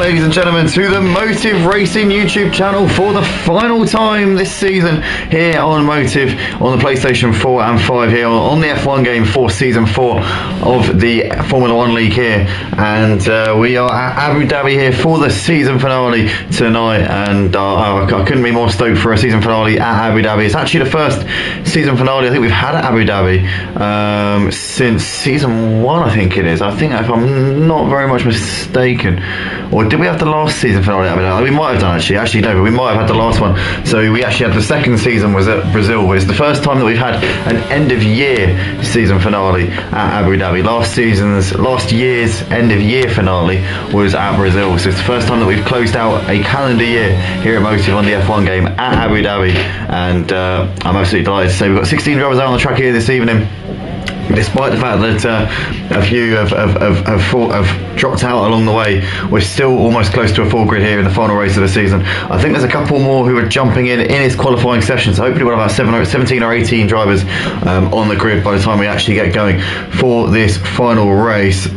ladies and gentlemen, to the Motive Racing YouTube channel for the final time this season here on Motive on the PlayStation 4 and 5 here on the F1 game for Season 4 of the Formula 1 League here. And we are at Abu Dhabi here for the season finale tonight, and I couldn't be more stoked for a season finale at Abu Dhabi. It's actually the first season finale I think we've had at Abu Dhabi since Season 1, I think it is. I think, if I'm not very much mistaken. Or did we have the last season finale? We might have done actually no, but we might have had the last one. So we actually had the second season was at Brazil, but it's the first time that we've had an end of year season finale at Abu Dhabi. Last year's end of year finale was at Brazil, so it's the first time that we've closed out a calendar year here at Motive on the F1 game at Abu Dhabi, and I'm absolutely delighted to say we've got 16 drivers out on the track here this evening. Despite the fact that a few have dropped out along the way, we're still almost close to a full grid here in the final race of the season. I think there's a couple more who are jumping in his qualifying session, so hopefully we'll have about 17 or 18 drivers on the grid by the time we actually get going for this final race.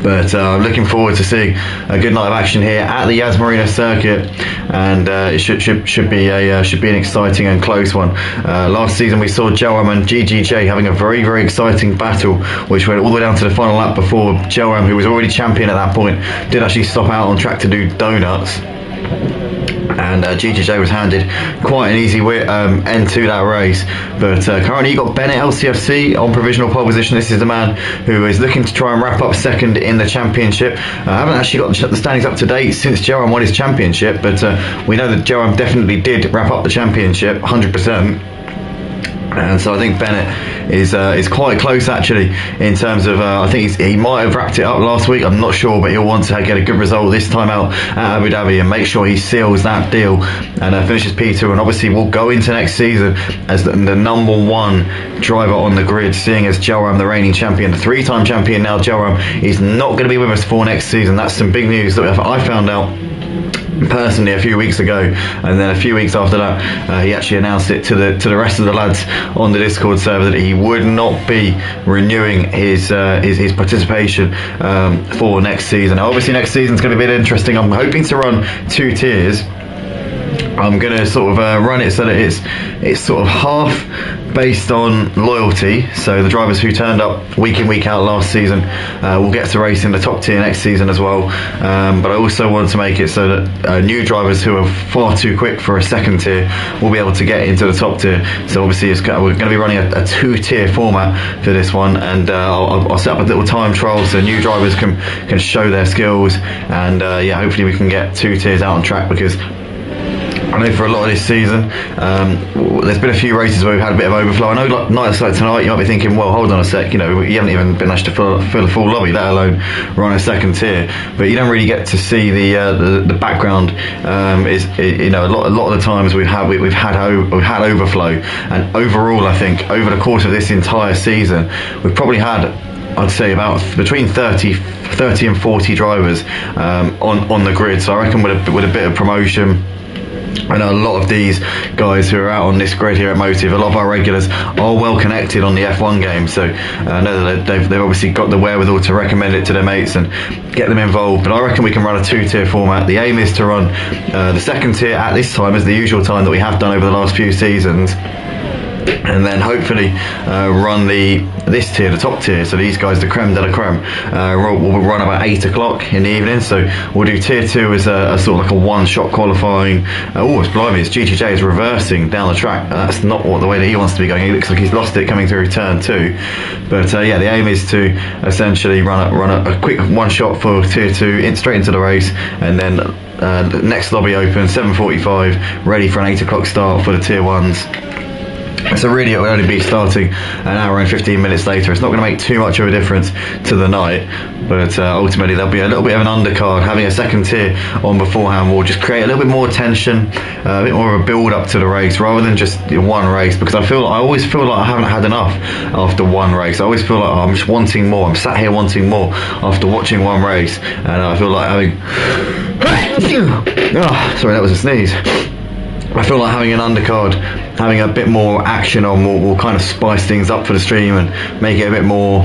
But I'm looking forward to seeing a good night of action here at the Yas Marina Circuit, and it should be an exciting and close one. Last season we saw Joam and GGJ having a very exciting battle, which went all the way down to the final lap before Joam, who was already champion at that point, did actually stop out on track to do donuts. And GGJ was handed quite an easy end to that race. But currently you've got Bennett LCFC on provisional pole position. This is the man who is looking to try and wrap up second in the championship. I haven't actually got the standings up to date since Joam won his championship, but we know that Joam definitely did wrap up the championship 100%. And so I think Bennett is quite close actually in terms of I think he might have wrapped it up last week, I'm not sure, but he'll want to get a good result this time out at Abu Dhabi and make sure he seals that deal and finishes P2, and obviously we'll go into next season as the number one driver on the grid, seeing as Joam, the reigning champion, the three-time champion now. Joam is not going to be with us for next season. That's some big news that I found out personally a few weeks ago, and then a few weeks after that he actually announced it to the rest of the lads on the Discord server that he would not be renewing his participation for next season. Now, obviously next season's going to be a bit interesting. I'm hoping to run 2 tiers. I'm going to sort of run it so that it's sort of half based on loyalty, so the drivers who turned up week in week out last season will get to race in the top tier next season as well, but I also want to make it so that new drivers who are far too quick for a second tier will be able to get into the top tier. So obviously we're going to be running a 2-tier format for this one, and I'll set up a little time trial so new drivers can show their skills, and yeah, hopefully we can get 2 tiers out on track, because I know for a lot of this season, there's been a few races where we've had a bit of overflow. I know like nights like tonight, you might be thinking, well, hold on a sec, you know, you haven't even been managed to fill a full lobby, let alone run a second tier. But you don't really get to see the background. You know, a lot of the times we've had overflow, and overall, I think over the course of this entire season, we've probably had, I'd say, about between 30 and 40 drivers on the grid. So I reckon with a bit of promotion, I know a lot of these guys who are out on this grid here at Motive, a lot of our regulars are well connected on the F1 game, so I know that they've obviously got the wherewithal to recommend it to their mates and get them involved. But I reckon we can run a 2-tier format. The aim is to run the second tier at this time as the usual time that we have done over the last few seasons, and then hopefully run this tier, the top tier, so these guys, the creme de la creme, will run about 8 o'clock in the evening. So we'll do tier 2 as a sort of like a one-shot qualifying. Oh, it's blimey, it's GGJ is reversing down the track. That's not the way that he wants to be going. He looks like he's lost it coming through turn 2. But yeah, the aim is to essentially run a quick one-shot for tier 2 straight into the race, and then the next lobby open 7:45, ready for an 8 o'clock start for the tier 1s. So really it will only be starting an hour and 15 minutes later. It's not going to make too much of a difference to the night, but ultimately there'll be a little bit of an undercard. Having a second tier on beforehand will just create a little bit more tension, a bit more of a build up to the race rather than just one race, because I always feel like I haven't had enough after one race. I always feel like I'm just wanting more. I'm sat here wanting more after watching one race, and I feel like having sorry, that was a sneeze. I feel like having an undercard, having a bit more action on will kind of spice things up for the stream and make it a bit more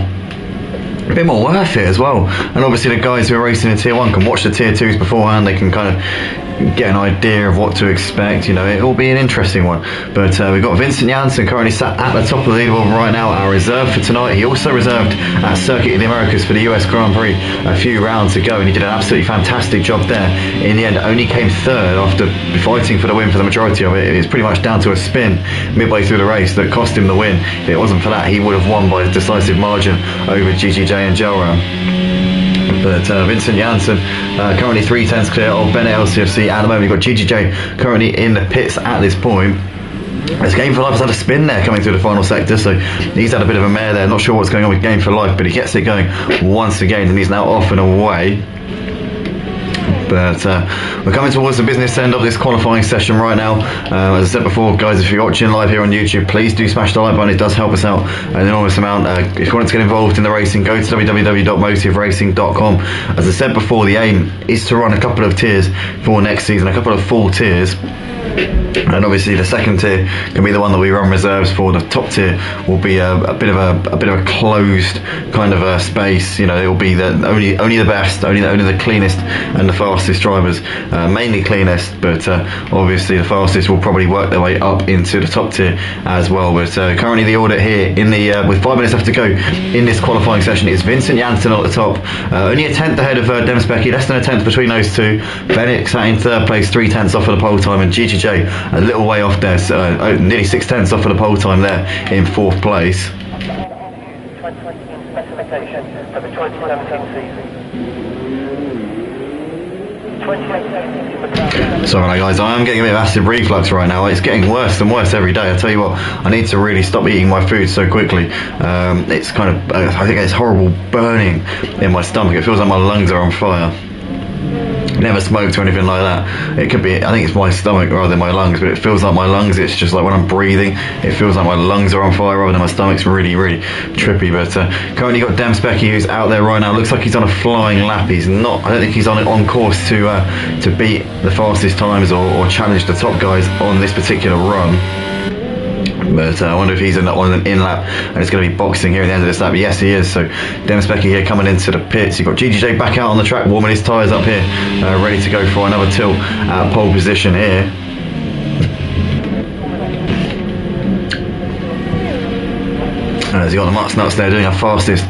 a bit more worth it as well. And obviously the guys who are racing in Tier 1 can watch the Tier 2s beforehand. They can kind of get an idea of what to expect. You know, it will be an interesting one. But we've got Vincent Janssen currently sat at the top of the leaderboard right now, our reserve for tonight. He also reserved at Circuit of the Americas for the US Grand Prix a few rounds ago, and he did an absolutely fantastic job there. In the end, only came third after fighting for the win for the majority of it. It's pretty much down to a spin midway through the race that cost him the win. If it wasn't for that, he would have won by a decisive margin over GGJ and Joram. But Vincent Janssen currently 3/10 clear of Bennett LCFC at the moment. You've got GGJ currently in the pits at this point. As Game for Life has had a spin there coming through the final sector, so he's had a bit of a mare there. Not sure what's going on with Game for Life, but he gets it going once again, and he's now off and away. But we're coming towards the business end of this qualifying session right now. As I said before, guys, if you're watching live here on YouTube, please do smash the like button. It does help us out an enormous amount. If you want to get involved in the racing, go to www.motiveracing.com. As I said before, the aim is to run a couple of tiers for next season, a couple of full tiers. And obviously the second tier can be the one that we run reserves for. The top tier will be a bit of a closed kind of a space. You know, it will be only the best, only the cleanest and the fastest drivers, mainly cleanest, but obviously the fastest will probably work their way up into the top tier as well. But currently the order here in the with 5 minutes left to go in this qualifying session is Vincent Janssen at the top, only a tenth ahead of Demis Becky, less than a tenth between those two. Bennett sat in third place, 3/10 off of the pole time, and GGJ a little way off there, nearly 6/10 off of the pole time there in fourth place. Sorry guys, I am getting a bit of acid reflux right now. It's getting worse and worse every day. I tell you what, I need to really stop eating my food so quickly. It's kind of, I think it's horrible burning in my stomach. It feels like my lungs are on fire. Never smoked or anything like that. It could be, I think it's my stomach rather than my lungs, but it feels like my lungs. It's just like when I'm breathing, it feels like my lungs are on fire rather than my stomach's really, really trippy. But currently got Demis Becky who's out there right now. Looks like he's on a flying lap. He's not, I don't think he's on course to beat the fastest times or challenge the top guys on this particular run. But I wonder if he's on an in-lap and it's going to be boxing here at the end of this lap. Yes, he is. So Demis Becky here coming into the pits. You've got GGJ back out on the track, warming his tyres up here, ready to go for another tilt at pole position here. As he got the nuts there doing a fastest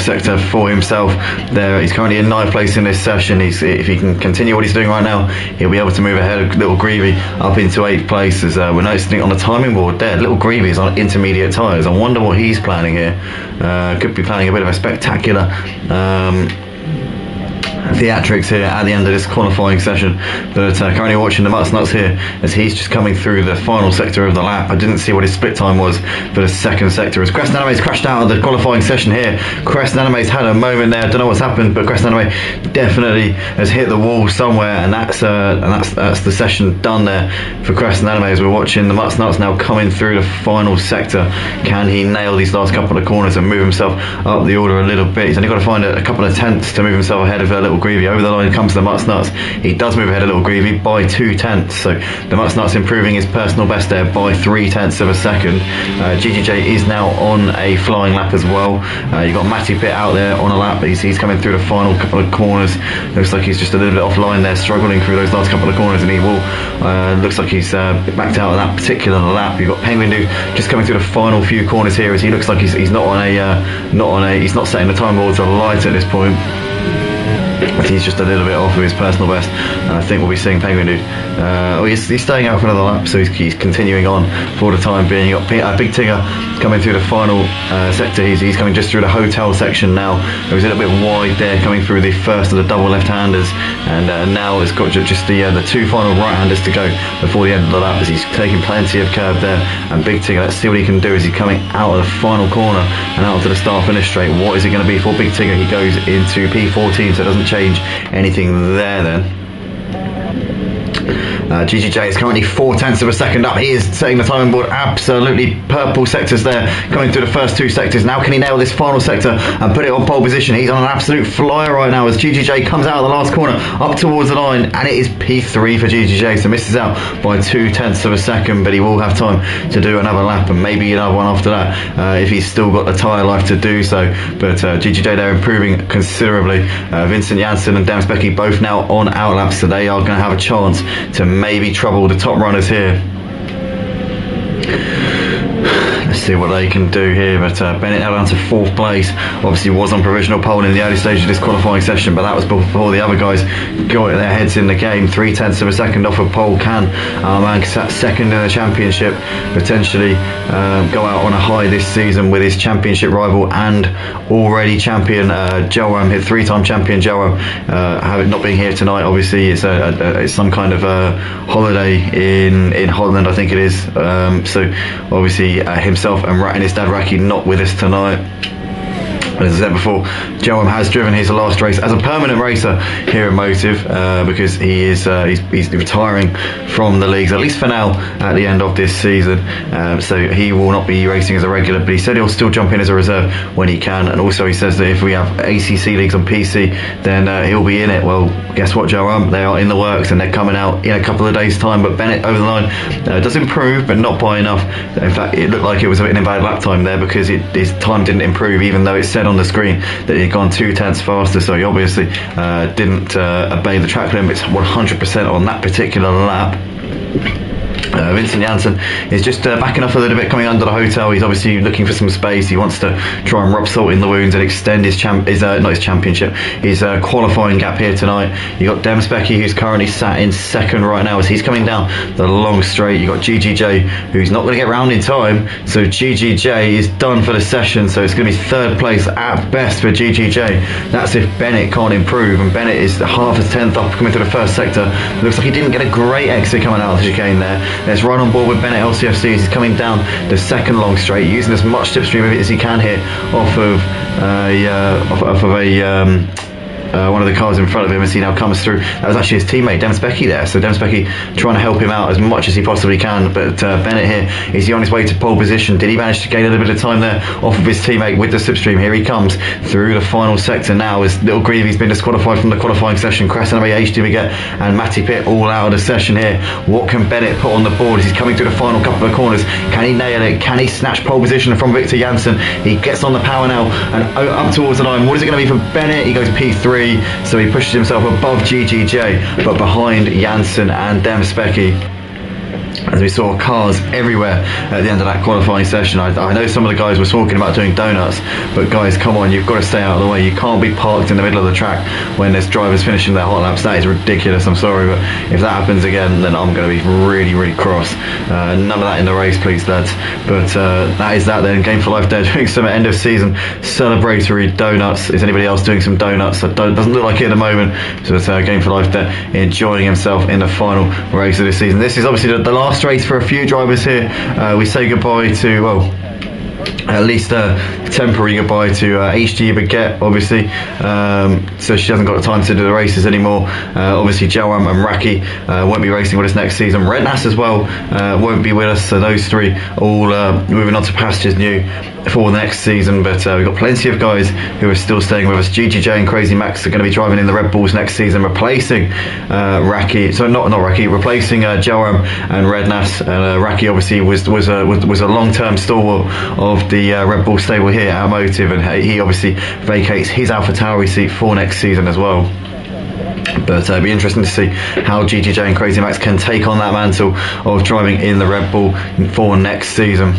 sector for himself there. He's currently in 9th place in this session. If he can continue what he's doing right now, he'll be able to move ahead of Little Greavy up into 8th place. As we're noticing on the timing board there, Little Greavy is on intermediate tyres. I wonder what he's planning here. Could be planning a bit of a spectacular theatrics here at the end of this qualifying session. But currently watching the Nuts here as he's just coming through the final sector of the lap. I didn't see what his split time was for the second sector as Crescent Anime's crashed out of the qualifying session here. Crescent Anime's had a moment there. I don't know what's happened, but Crescent Anime definitely has hit the wall somewhere, and that's the session done there for Crescent Anime as we're watching the Nuts now coming through the final sector. Can he nail these last couple of corners and move himself up the order a little bit? He's only got to find a couple of tenths to move himself ahead of Little Greavy. Over the line comes the Nuts. He does move ahead of Little Greavy by 2/10. So the Nuts improving his personal best there by 3/10 of a second. GGJ is now on a flying lap as well. You've got Matty Pitt out there on a lap. He's coming through the final couple of corners. Looks like he's just a little bit offline there, struggling through those last couple of corners, and he will. Looks like he's backed out of that particular lap. You've got Penguin Dude just coming through the final few corners here as he looks like he's not setting the time board to light at this point. He's just a little bit off of his personal best, and I think we'll be seeing Penguin Dude. He's staying out for another lap, so he's continuing on for the time being. You've got Big Tigger coming through the final sector. He's coming just through the hotel section now. It was a little bit wide there coming through the first of the double left-handers, and now it's got just the two final right-handers to go before the end of the lap as he's taking plenty of curve there. And Big Tigger, let's see what he can do as he's coming out of the final corner and out to the start-finish straight. What is it going to be for Big Tigger? He goes into P14, so it doesn't change anything there then. GGJ is currently 0.4 of a second up. He is setting the timing board absolutely purple sectors there, coming through the first 2 sectors. Now can he nail this final sector and put it on pole position? He's on an absolute flyer right now as GGJ comes out of the last corner up towards the line, and it is P3 for GGJ, so misses out by 0.2 of a second, but he will have time to do another lap and maybe another one after that if he's still got the tyre life to do so. But GGJ, they're improving considerably. Vincent Janssen and Dems Becky both now on outlaps, so they are going to have a chance to maybe trouble the top runners here. Let's see what they can do here, but Bennett now down to 4th place. Obviously was on provisional pole in the early stage of this qualifying session, but that was before the other guys got their heads in the game. 0.3 of a second off of pole. Can our man sat second in the championship potentially go out on a high this season with his championship rival and already champion Joam, his 3-time champion Joam, having not being here tonight? Obviously it's some kind of holiday in Holland, I think it is, so obviously himself and his dad Raki not with us tonight. As I said before, Joam has driven his last race as a permanent racer here at Motive because he is he's retiring from the leagues, at least for now, at the end of this season. So he will not be racing as a regular, but he said he'll still jump in as a reserve when he can. And also he says that if we have ACC leagues on PC, then he'll be in it. Well, guess what, Joam? They are in the works and they're coming out in a couple of days' time. But Bennett over the line does improve, but not by enough. In fact, it looked like it was in bad lap time there because his time didn't improve, even though it said on the screen that he'd gone 0.2 faster, so he obviously didn't obey the track limits 100% on that particular lap. Vincent Janssen is just backing off a little bit, coming under the hotel. He's obviously looking for some space. He wants to try and rub salt in the wounds and extend his qualifying gap here tonight. You got Dems Becky, who's currently sat in second right now as he's coming down the long straight. You got GGJ, who's not going to get round in time, so GGJ is done for the session, so it's going to be 3rd place at best for GGJ. That's if Bennett can't improve, and Bennett is half a 10th up coming through the first sector. Looks like he didn't get a great exit coming out of the chicane there. Let's run on board with Bennett LCFC as he's coming down the second long straight, using as much slipstream of it as he can here off of one of the cars in front of him as he now comes through. That was actually his teammate Dems Becky there, so Dems Becky trying to help him out as much as he possibly can, but Bennett here, is he on his way to pole position? Did he manage to gain a little bit of time there off of his teammate with the slipstream? Here he comes through the final sector now as Little Greavy's been disqualified from the qualifying session. Crescent HD we get, and Matty Pitt all out of the session here. What can Bennett put on the board as he's coming through the final couple of corners? Can he nail it? Can he snatch pole position from Victor Janssen? He gets on the power now and up towards the line. What is it going to be for Bennett? He goes P3, so he pushes himself above GGJ, but behind Janssen and Dems Becky. As we saw cars everywhere at the end of that qualifying session. I know some of the guys were talking about doing donuts, but guys, come on, you've got to stay out of the way. You can't be parked in the middle of the track when there's drivers finishing their hot laps. That is ridiculous, I'm sorry, but if that happens again, then I'm going to be really, really cross. None of that in the race, please, lads. But that is that then. Game for Life, they're doing some end of season celebratory donuts. Is anybody else doing some donuts? It doesn't look like it at the moment. So it's Game for Life, they're enjoying himself in the final race of this season. This is obviously the last race for a few drivers here. We say goodbye to, well, at least a temporary goodbye to HD Baguette, obviously, so she hasn't got the time to do the races anymore. Obviously Joam and Raki won't be racing with us next season. Rednas as well won't be with us, so those three all moving on to pastures new for next season. But we've got plenty of guys who are still staying with us. GGJ and Crazy Max are going to be driving in the Red Bulls next season, replacing Raki, so not Raki, replacing Joam and Rednas. Raki obviously was a long-term stalwart of the Red Bull stable here at Motive, and he obviously vacates his AlphaTauri seat for next season as well. But it'll be interesting to see how GGJ and Crazy Max can take on that mantle of driving in the Red Bull for next season.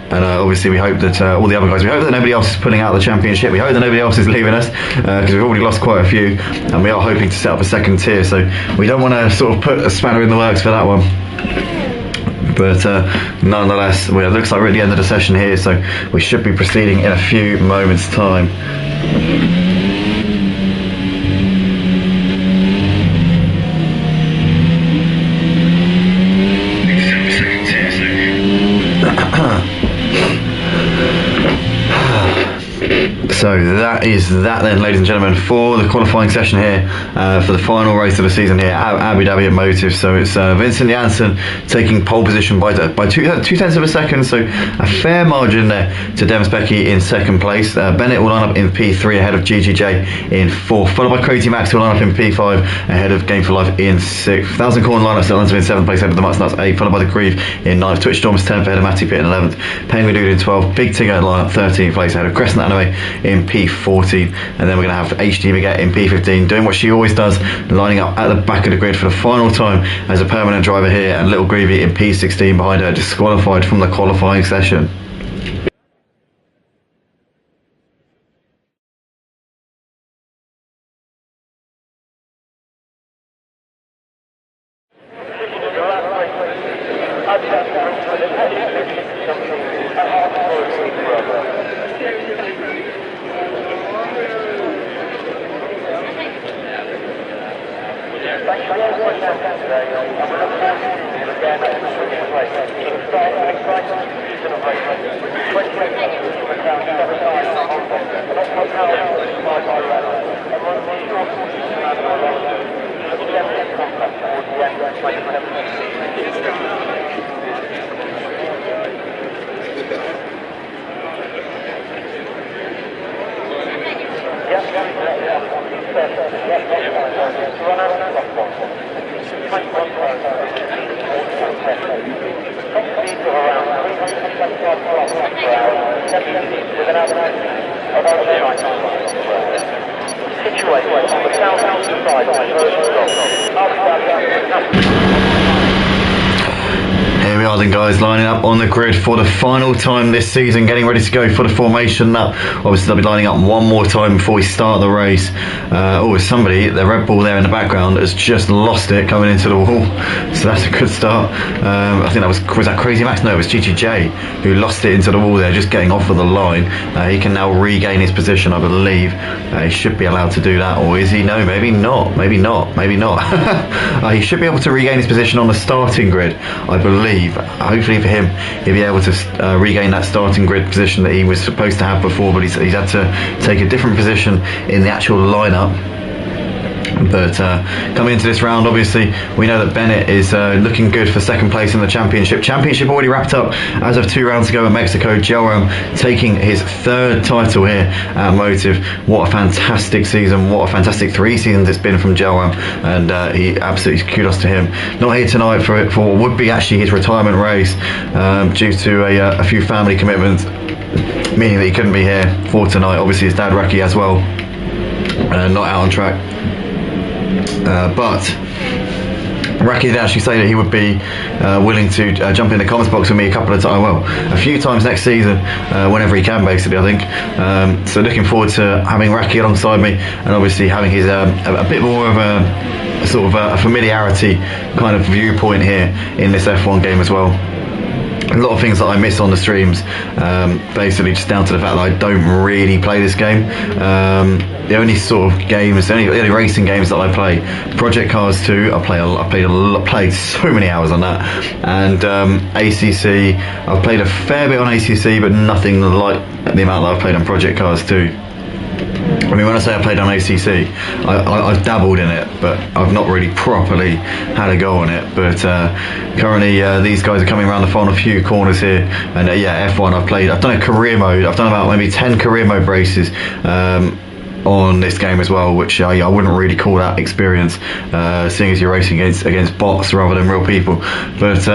And obviously we hope that all the other guys, we hope that nobody else is pulling out of the championship. We hope that nobody else is leaving us, because we've already lost quite a few, and we are hoping to set up a second tier, so we don't want to sort of put a spanner in the works for that one. But nonetheless, it looks like we're at the end of the session here, so we should be proceeding in a few moments' time. So that is that then, ladies and gentlemen, for the qualifying session here, for the final race of the season here at Abu Dhabi at Motive. So it's Vincent Janssen taking pole position by 2/10 of a second, so a fair margin there to Dennis Becky in second place. Bennett will line up in P3 ahead of GGJ in 4th, followed by Crazy Max who will line up in P5 ahead of Game for Life in 6th. 1000 Corn lineup still lines up in 7th place ahead of the Mutts Nuts 8th, followed by the Grieve in 9th, Twitch Storms 10th ahead of Matty Pitt in 11th, Penguin Dude in 12th, Big Tigger lineup 13th place ahead of Crescent Anime in P14, and then we're going to have HD Baguette in P15 doing what she always does, lining up at the back of the grid for the final time as a permanent driver here, and Little Greavy in P16 behind her, disqualified from the qualifying session. Here we are then, guys, lining up on the grid for the final time this season, getting ready to go for the formation lap. Obviously they'll be lining up one more time before we start the race. Somebody, the Red Bull there in the background, has just lost it coming into the wall, so that's a good start. I think was that Crazy Max? No, it was GGJ who lost it into the wall there, just getting off of the line. He can now regain his position, I believe. He should be allowed to do that, or is he? No, maybe not, maybe not. He should be able to regain his position on the starting grid, I believe. Hopefully for him, he'll be able to regain that starting grid position that he was supposed to have before, but he's had to take a different position in the actual lineup. But coming into this round, obviously we know that Bennett is looking good for second place in the championship. Championship already wrapped up as of 2 rounds ago in Mexico. Joram taking his 3rd title here at Motive. What a fantastic season, what a fantastic 3 seasons it's been from Joram, and he absolutely kudos to him. Not here tonight for what would be actually his retirement race, due to a few family commitments, meaning that he couldn't be here for tonight. Obviously his dad Raki as well, not out on track. But Raki did actually say that he would be willing to jump in the comments box with me a few times next season, whenever he can, basically, I think. So looking forward to having Raki alongside me, and obviously having his a bit more of a sort of a familiarity kind of viewpoint here in this F1 game as well. A lot of things that I miss on the streams, basically just down to the fact that I don't really play this game. The only sort of games, the only racing games that I play, Project Cars 2, I played so many hours on that, and ACC, I've played a fair bit on ACC, but nothing like the amount that I've played on Project Cars 2. I mean, when I say I played on ACC, I've dabbled in it, but I've not really properly had a go on it. But currently, these guys are coming around the final few corners here, and yeah, F1 I've done a career mode. I've done about maybe 10 career mode races on this game as well, which I wouldn't really call that experience, seeing as you're racing against bots rather than real people. But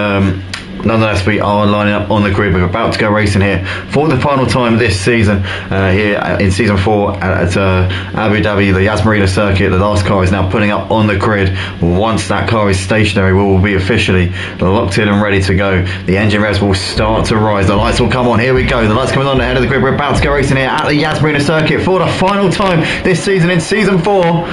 nonetheless, we are lining up on the grid. We're about to go racing here for the final time this season, here in season 4 at Abu Dhabi, the Yas Marina Circuit. The last car is now putting up on the grid. Once that car is stationary, we will be officially locked in and ready to go. The engine revs will start to rise. The lights will come on. Here we go. The lights coming on ahead of the grid. We're about to go racing here at the Yas Marina Circuit for the final time this season in season 4.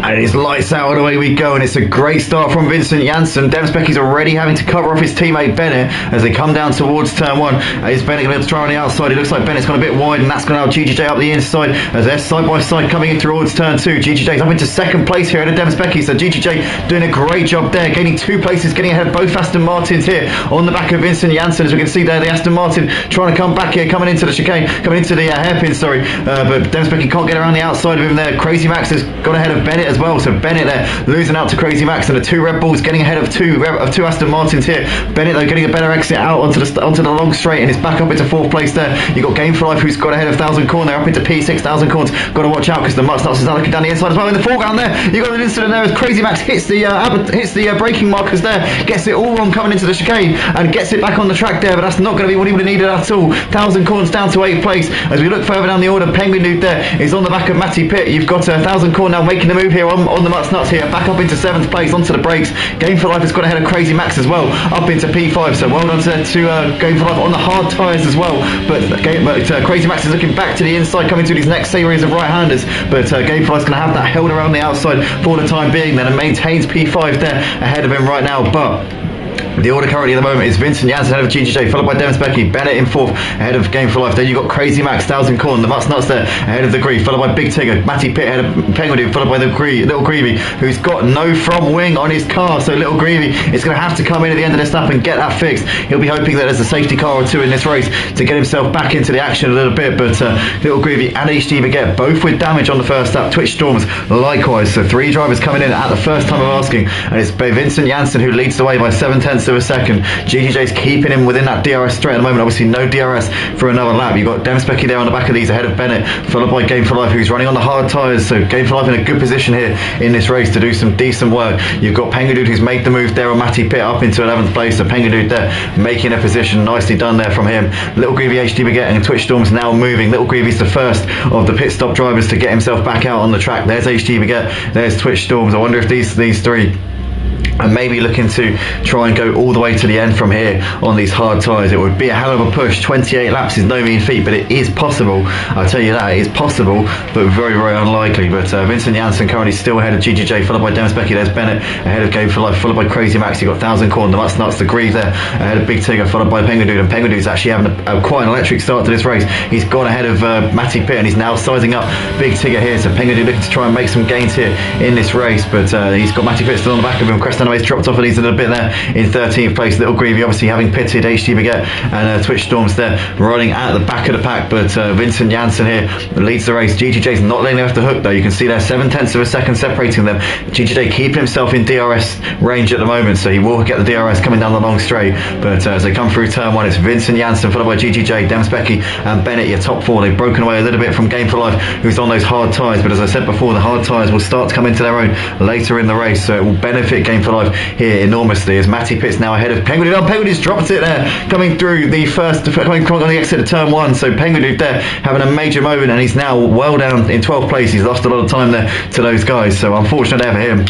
And it's lights out, and away we go, and it's a great start from Vincent Janssen. Demspecky's already having to cover off his teammate Bennett as they come down towards turn one. Is Bennett going to try on the outside? It looks like Bennett's gone a bit wide, and that's going to allow GGJ up the inside as they're side by side coming in towards turn two. GGJ's up into second place here at Demspecky, so GGJ doing a great job there, gaining 2 places, getting ahead of both Aston Martins here on the back of Vincent Janssen. As we can see there, the Aston Martin trying to come back here, coming into the chicane, coming into the hairpin, sorry, but Demspecky can't get around the outside of him there. Crazy Max has got ahead of Bennett as well, so Bennett there losing out to Crazy Max, and the 2 Red Bulls getting ahead of two Aston Martins here. Bennett though getting a better exit out onto the long straight, and is back up into 4th place there. You've got Game for Life who's got ahead of 1000 Corn there, up into P6. 1000 Corns. Got to watch out because the Mutt Nuts is now looking down the inside as well. In the foreground there, you got an incident there as Crazy Max hits the braking markers there, gets it all wrong coming into the chicane, and gets it back on the track there, but that's not going to be what he would have needed at all. 1000 Corns down to 8th place. As we look further down the order, Penguin Dude there is on the back of Matty Pitt. You've got 1000 Corn now making the move here on the Mutt Nuts here, back up into 7th place onto the brakes. Game for Life has got ahead of Crazy Max as well, up into P5, so well done to Game for Life on the hard tyres as well. But Crazy Max is looking back to the inside, coming to his next series of right-handers, but Game for Life's going to have that held around the outside for the time being then, and maintains P5 there ahead of him right now. But the order currently at the moment is Vincent Janssen ahead of GGJ, followed by Demspecky, Bennett in 4th ahead of Game for Life. Then you've got Crazy Max, 1000 Corn, the Mutt Nuts there ahead of the Grief, followed by Big Tigger, Matty Pitt ahead of Penguin Dude, followed by the Little Greavy, who's got no front wing on his car, so Little Greavy is going to have to come in at the end of this lap and get that fixed. He'll be hoping that there's a safety car or 2 in this race to get himself back into the action a little bit, but Little Greavy and HD Baguette both with damage on the first lap. Twitch Storms likewise, so 3 drivers coming in at the first time of asking, and it's Vincent Janssen who leads the way by 7/10 of a second. GGJ's keeping him within that DRS straight at the moment. Obviously no DRS for another lap. You've got Demspecky there on the back of these ahead of Bennett, followed by Game for Life who's running on the hard tyres, so Game for Life in a good position here in this race to do some decent work. You've got Penguin Dude who's made the move there on Matty Pitt up into 11th place, so Penguin Dude there making a position, nicely done there from him. Little Greavy, HD Baguette and Twitch Storms now moving. Little Greavy's the first of the pit stop drivers to get himself back out on the track. There's HD Baguette, there's Twitch Storms. I wonder if these 3 and maybe looking to try and go all the way to the end from here on these hard tyres. It would be a hell of a push. 28 laps is no mean feat, but it is possible. I'll tell you that, it is possible, but very, very unlikely. But Vincent Janssen currently still ahead of GGJ, followed by Demspecky. There's Bennett ahead of Game for Life, followed by Crazy Max. You've got 1000 Corn, the Mutt Nuts, the Grieve there ahead of Big Tigger, followed by Penguin Dude. And Penguin Dude's actually having quite an electric start to this race. He's gone ahead of Matty Pitt, and he's now sizing up Big Tigger here. So Penguin Dude looking to try and make some gains here in this race, but he's got Matty Pitt still on the back of him. Crest Animate's dropped off of these a little bit there in 13th place. Little Greavy obviously having pitted, HD Baguette and Twitch Storms there running at the back of the pack, but Vincent Janssen here leads the race. GGJ's not letting him off the hook though. You can see there 7/10 of a second separating them. GGJ keeping himself in DRS range at the moment, so he will get the DRS coming down the long straight, but as they come through turn 1, it's Vincent Janssen followed by GGJ, Demspecky and Bennett, your top 4. They've broken away a little bit from Game for Life who's on those hard tyres, but as I said before, the hard tyres will start to come into their own later in the race, so it will benefit Game for Life here enormously as Matty Pitt's now ahead of Penguin Dude. Oh, Penguin Dude's dropped it there coming through the coming on the exit of turn 1, so Penguin Dude there having a major moment, and he's now well down in 12th place. He's lost a lot of time there to those guys, so unfortunate there for him.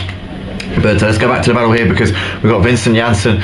But let's go back to the battle here because we've got Vincent Janssen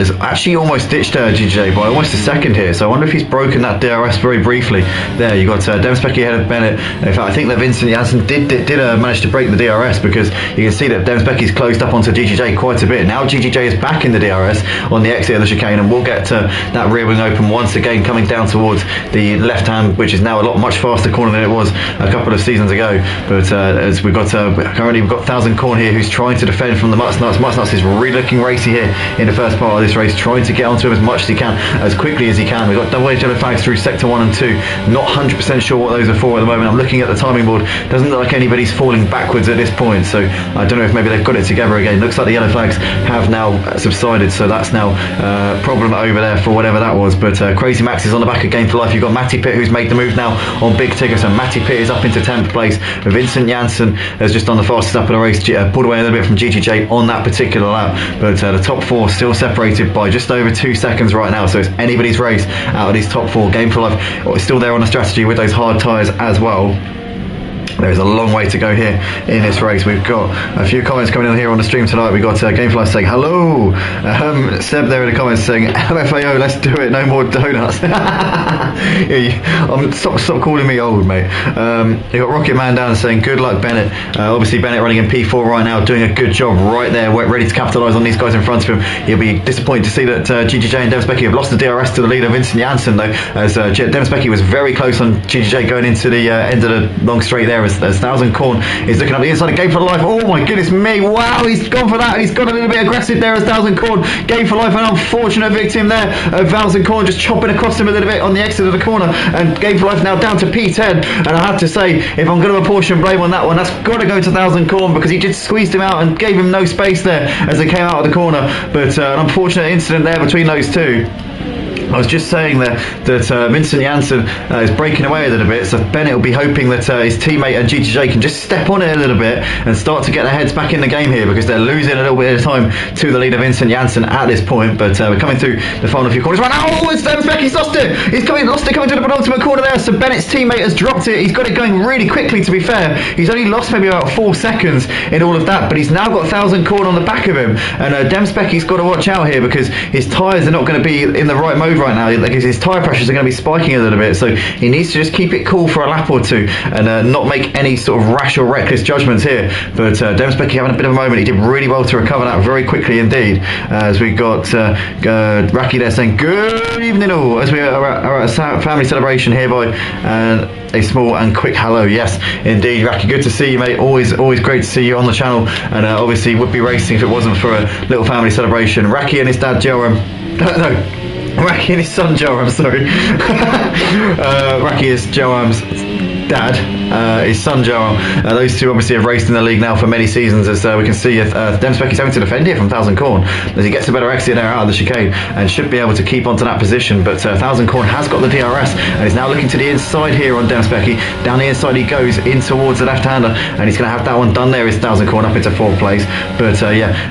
is actually almost ditched GJ by almost a second here, so I wonder if he's broken that DRS very briefly. There you got Demspecky ahead of Bennett. In fact, I think that Vincent Janssen did manage to break the DRS because you can see that Demspecky's closed up onto GGJ quite a bit. Now GGJ is back in the DRS on the exit of the chicane, and we'll get to that rear wing open once again coming down towards the left hand, which is now a much faster corner than it was a couple of seasons ago. But as we've got currently we've got 1000 Corn here who's trying to defend from the Mutt Nuts. Mutt Nuts is really looking racy here in the first part of this race, trying to get onto him as much as he can, as quickly as he can. We've got double edge yellow flags through sector 1 and 2. Not 100% sure what those are for at the moment. I'm looking at the timing board. Doesn't look like anybody's falling backwards at this point, so I don't know if maybe they've got it together again. Looks like the yellow flags have now subsided, so that's now a problem over there for whatever that was. But Crazy Max is on the back of Game for Life. You've got Matty Pitt who's made the move now on Big Tigger, so Matty Pitt is up into 10th place. Vincent Janssen has just done the fastest up of the race, pulled away a little bit from GGJ on that particular lap, but the top 4 still separated by just over 2 seconds right now, so it's anybody's race out of these top 4. Game for Life is still there on the strategy with those hard tyres as well. There's a long way to go here in this race. We've got a few comments coming in here on the stream tonight. We've got Gamefly saying hello. Seb there in the comments saying LFAO, let's do it, no more donuts. Stop calling me old, mate. You've got Rocket Man down saying good luck, Bennett. Obviously Bennett running in P4 right now, doing a good job right there, ready to capitalise on these guys in front of him. He'll be disappointed to see that GGJ and Dennis Becky have lost the DRS to the leader Vincent Janssen, though, as Dennis Becky was very close on GGJ going into the end of the long straight there, as Thousand Corn is looking up the inside of Game for Life. Oh my goodness me, wow, he's gone for that. He's got a little bit aggressive there as Thousand Corn. Game for Life, an unfortunate victim there of Thousand Corn, just chopping across him a little bit on the exit of the corner, and Game for Life now down to P10. And I have to say, if I'm going to apportion blame on that one, that's got to go to Thousand Corn, because he just squeezed him out and gave him no space there as they came out of the corner. But an unfortunate incident there between those two. I was just saying that Vincent Janssen is breaking away a little bit, so Bennett will be hoping that his teammate and GTJ can just step on it a little bit and start to get their heads back in the game here, because they're losing a little bit of time to the leader Vincent Janssen at this point. But we're coming through the final few corners right now. Oh, it's Dennis Becky's lost it. He's lost it coming to the penultimate corner there, so Bennett's teammate has dropped it. He's got it going really quickly, to be fair. He's only lost maybe about 4 seconds in all of that, but he's now got 1,000 Corn on the back of him, and Dennis Becky's got to watch out here, because his tyres are not going to be in the right mode right now. His tyre pressures are going to be spiking a little bit, so he needs to just keep it cool for a lap or two and not make any sort of rash or reckless judgments here. But Dennis Becky having a bit of a moment. He did really well to recover that very quickly indeed, as we got Raki there saying good evening all, as we are at a family celebration hereby, and a small and quick hello. Yes indeed, Raki, good to see you, mate. Always great to see you on the channel, and obviously would be racing if it wasn't for a little family celebration. Raki and his dad Joram, no, Raki and his son Joram, sorry. Raki is Joram's dad, his son Joram. Those two obviously have raced in the league now for many seasons, as we can see Dennis Becky's having to defend here from Thousand Corn as he gets a better exit there out of the chicane and should be able to keep onto that position. But Thousand Corn has got the DRS and is now looking to the inside here on Dennis Becky. Down the inside he goes in towards the left-hander, and he's going to have that one done there. Is Thousand Corn up into 4th place. But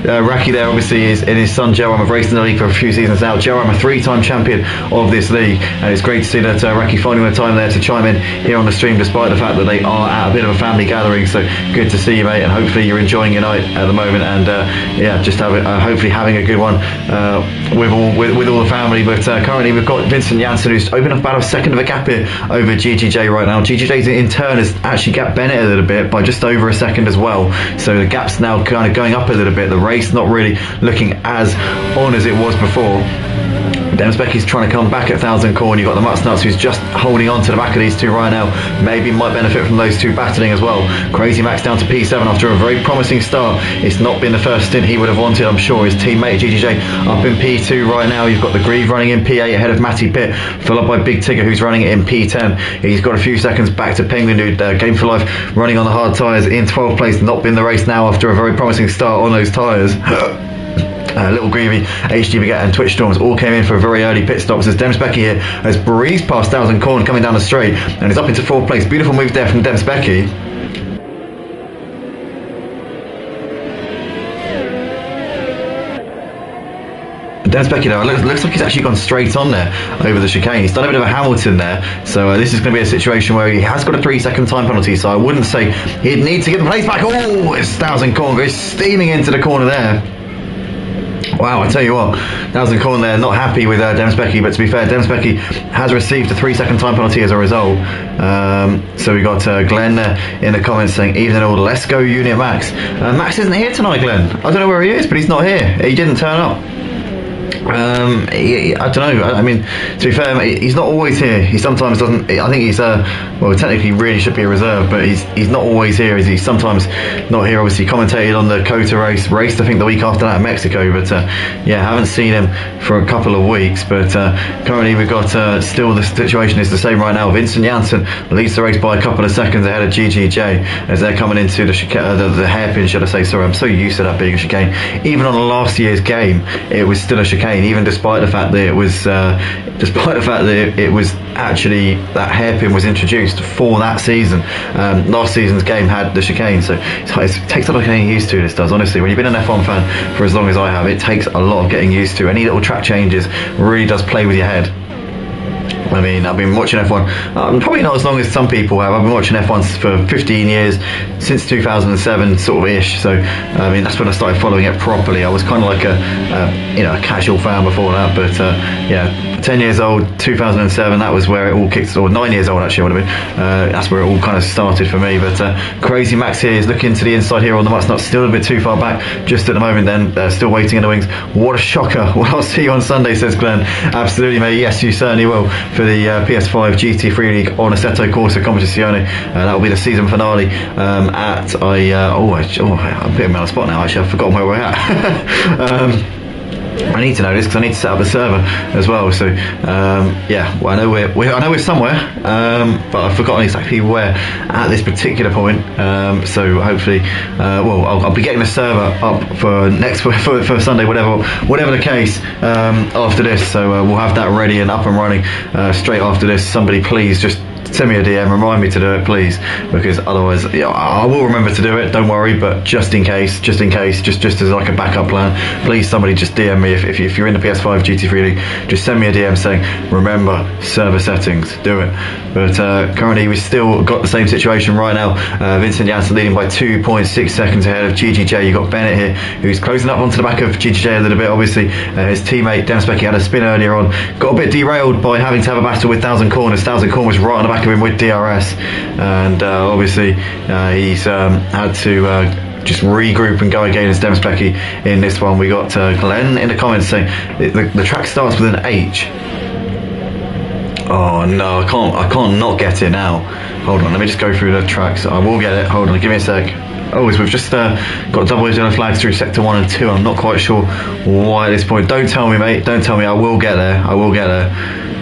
Raki there obviously is in his son Joram have raced in the league for a few seasons now. Joram, a 3-time champion of this league, and it's great to see that Raki finding the time there to chime in here on the stream, despite the fact that they are at a bit of a family gathering. So good to see you, mate, and hopefully you're enjoying your night at the moment, and just hopefully having a good one with all the family. But currently we've got Vincent Janssen, who's opened up about a second of a gap here over GGJ right now. GGJ in turn has actually gapped Bennett a little bit by just over a second as well, so the gap's now kind of going up a little bit. The race not really looking as on as it was before. Dennis Becky's trying to come back at Thousand Corn. You've got the Mutts Nuts, who's just holding on to the back of these two right now. Maybe might benefit from those two battling as well. Crazy Max down to P7 after a very promising start. It's not been the first stint he would have wanted, I'm sure. His teammate GGJ up in P2 right now. You've got the Grieve running in P8 ahead of Matty Pitt, followed by Big Tigger, who's running it in P10. He's got a few seconds back to Penguin, who Game for Life running on the hard tyres in 12th place. Not been the race now after a very promising start on those tyres. Little Greavy, HD Baguette and Twitch Storms all came in for a very early pit stops, as Dennis Becky here has breezed past Thousand Corn coming down the straight and is up into 4th place. Beautiful move there from Dennis Becky. Dennis Becky though, looks like he's actually gone straight on there over the chicane. He's done a bit of a Hamilton there, so this is going to be a situation where he has got a 3-second time penalty, so I wouldn't say he'd need to get the place back. Oh, it's Thousand Corn goes steaming into the corner there. Wow, I tell you what, Thousand Corn there not happy with Dennis Becky, but to be fair, Dennis Becky has received a 3-second time penalty as a result. So we got Glenn in the comments saying, evening all, let's go Unit Max. Max isn't here tonight, Glenn. I don't know where he is, but he's not here. He didn't turn up. I don't know. I mean, to be fair, he's not always here. He sometimes doesn't. I think he's well, technically really should be a reserve, but he's not always here. He's sometimes not here. Obviously, commentated on the Cota raced I think the week after that in Mexico. But yeah, haven't seen him for a couple of weeks. But currently we've got still the situation is the same right now. Vincent Janssen leads the race by a couple of seconds ahead of GGJ as they're coming into the hairpin, should I say? Sorry, I'm so used to that being a chicane. Even on last year's game, it was still a chicane. Even despite the fact that it was actually that hairpin was introduced for that season. Last season's game had the chicane, so it takes a lot of getting used to. This does, honestly. When you've been an F1 fan for as long as I have, it takes a lot of getting used to. Any little track changes really does play with your head. I mean, I've been watching F1, probably not as long as some people have. I've been watching F1 for 15 years, since 2007 sort of ish. So I mean, that's when I started following it properly. I was kind of like a casual fan before that, but yeah, 10 years old, 2007, that was where it all kicked, or 9 years old actually, I would have been. That's where it all kind of started for me. But Crazy Max here is looking to the inside here on the Mustnut, still a bit too far back just at the moment then, still waiting in the wings. What a shocker. Well, I'll see you on Sunday, says Glenn. Absolutely, mate. Yes, you certainly will, for the PS5 GT3 League on Assetto Corsa Competizione. That will be the season finale at I'm putting me on the spot now, actually. I've forgotten where we're at. I need to know this because I need to set up a server as well. So yeah, well, I know we're somewhere, but I've forgotten exactly where at this particular point. So hopefully, I'll be getting the server up for for Sunday, whatever the case, after this. So we'll have that ready and up and running straight after this. Somebody please just send me a DM, remind me to do it, please, because otherwise, I will remember to do it, don't worry, but just in case, just as like a backup plan, please somebody just DM me if you're in the PS5 GT3 League, just send me a DM saying, remember server settings, do it. But currently we've still got the same situation right now. Vincent Janssen leading by 2.6 seconds ahead of GGJ. You've got Bennett here, who's closing up onto the back of GGJ a little bit, obviously. His teammate Demspecki had a spin earlier on, got a bit derailed by having to have a battle with Thousand Corners. Thousand Corners right on the back of him with DRS, and obviously he's had to just regroup and go again as Demspecki in this one. We got Glenn in the comments saying the track starts with an H. Oh no, I can't not get it now. Hold on, let me just go through the tracks. I will get it. Hold on, give me a sec. Oh, so we've just got double yellow flags through sector 1 and 2. I'm not quite sure why at this point. Don't tell me, mate. Don't tell me. I will get there. I will get there.